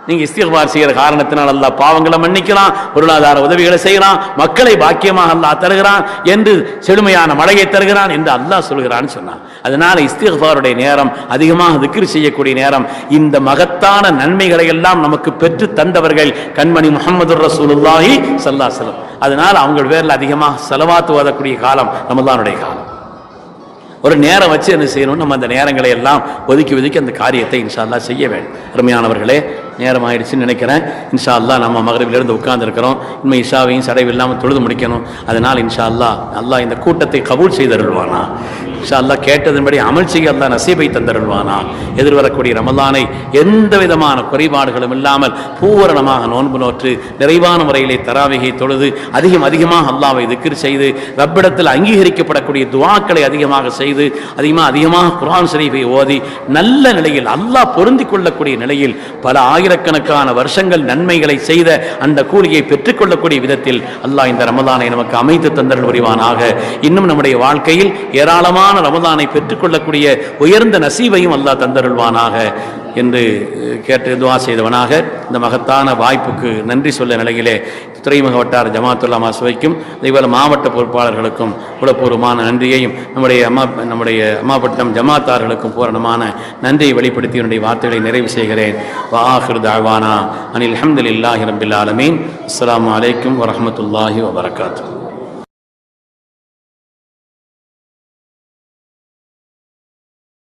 S1: நீங்க இஸ்திக்ஃபார் செய்யற காரணத்தினால் அல்லாஹ் பாவங்களை மன்னிக்கிறான், பொருளாதார உதவிகளை செய்யறான், மக்களை பாக்கியமாக அல்லாஹ் தருகிறான், என்று செழுமையான மழையை தருகிறான் என்று அல்லாஹ் சொல்கிறான்னு சொன்னான். அதனால இஸ்திக்ஃபாருடைய நேரம், அதிகமாக திக்ர் செய்யக்கூடிய நேரம், இந்த மகத்தான நன்மைகளை எல்லாம் நமக்கு பெற்று தந்தவர்கள் கண்மணி முஹம்மதுர் ரசூலுல்லாஹி ஸல்லல்லாஹு அலைஹி வஸல்லம். அதனால அவங்க பேர்ல அதிகமாக ஸலவாத் ஓதக்கூடிய காலம் ரமலானுடைய காலம். ஒரு நேரம் வச்சு என்ன செய்யணும், நம்ம அந்த நேரங்களை எல்லாம் ஒதுக்கி அந்த காரியத்தை இன்ஷா அல்லாஹ் செய்ய வேண்டும். அருமையானவர்களே, நேரம் ஆயிடுச்சுன்னு நினைக்கிறேன். இன்ஷா அல்லாஹ் நம்ம மகரிபிலிருந்து உட்கார்ந்துருக்கிறோம். இனிமேல் இஷாவையும் சடைவு இல்லாமல் தொழுது முடிக்கணும். அதனால் இன்ஷா அல்லாஹ் இந்த கூட்டத்தை கபூல் செய்தருள்வானா. இன்ஷா அல்லாஹ் கேட்டதன்படி அமல் செய்ய அல்லாஹ் நசீபை தந்தருள்வானா. எதிர்வரக்கூடிய ரமலானை எந்த விதமான குறைபாடுகளும் இல்லாமல் பூரணமாக நோன்பு நோற்று நிறைவான முறையிலே தராவிகை தொழுது அதிகமாக அல்லாஹ்வை திக்ர் செய்து ரப்பிடத்தில் அங்கீகரிக்கப்படக்கூடிய துஆக்களை அதிகமாக செய்து அதிகமாக குர்ஆன் ஷரீஃபை ஓதி நல்ல நிலையில் அல்லாஹ் பொருந்திக் கொள்ளக்கூடிய நிலையில் பல ஆயிரக்கணக்கான வருஷங்கள் நன்மைகளை செய்த அந்த கூலியை பெற்றுக்கொள்ளக்கூடிய விதத்தில் அல்லாஹ் இந்த ரமலானை நமக்கு அமைத்து தந்தருள் புரிவானாக. இன்னும் நம்முடைய வாழ்க்கையில் ஏராளமான ரமலானை பெற்றுக்கொள்ளக்கூடிய உயர்ந்த நசீபையும் அல்லாஹ் தந்தருள்வானாக என்று கேட்டு துஆ செய்தவனாக இந்த மகத்தான வாய்ப்புக்கு நன்றி சொல்ல நிலையிலே துறைமுக வட்டார ஜமாத்துல் உலமா சுவைக்கும் அதேபோல மாவட்ட பொறுப்பாளர்களுக்கும் உளப்பூர்வமான நன்றியையும் நம்முடைய அம்மாபட்டம் ஜமாத்தார்களுக்கும் பூரணமான நன்றியை வெளிப்படுத்தி என்னுடைய வார்த்தைகளை நிறைவு செய்கிறேன். வஆகிரு தஅவானா அனில் ஹம்துலில்லாஹி ரப்பில் ஆலமீன். அஸ்ஸலாமு அலைக்கும் வரஹ்மத்துல்லாஹி வபரகாத்துஹு.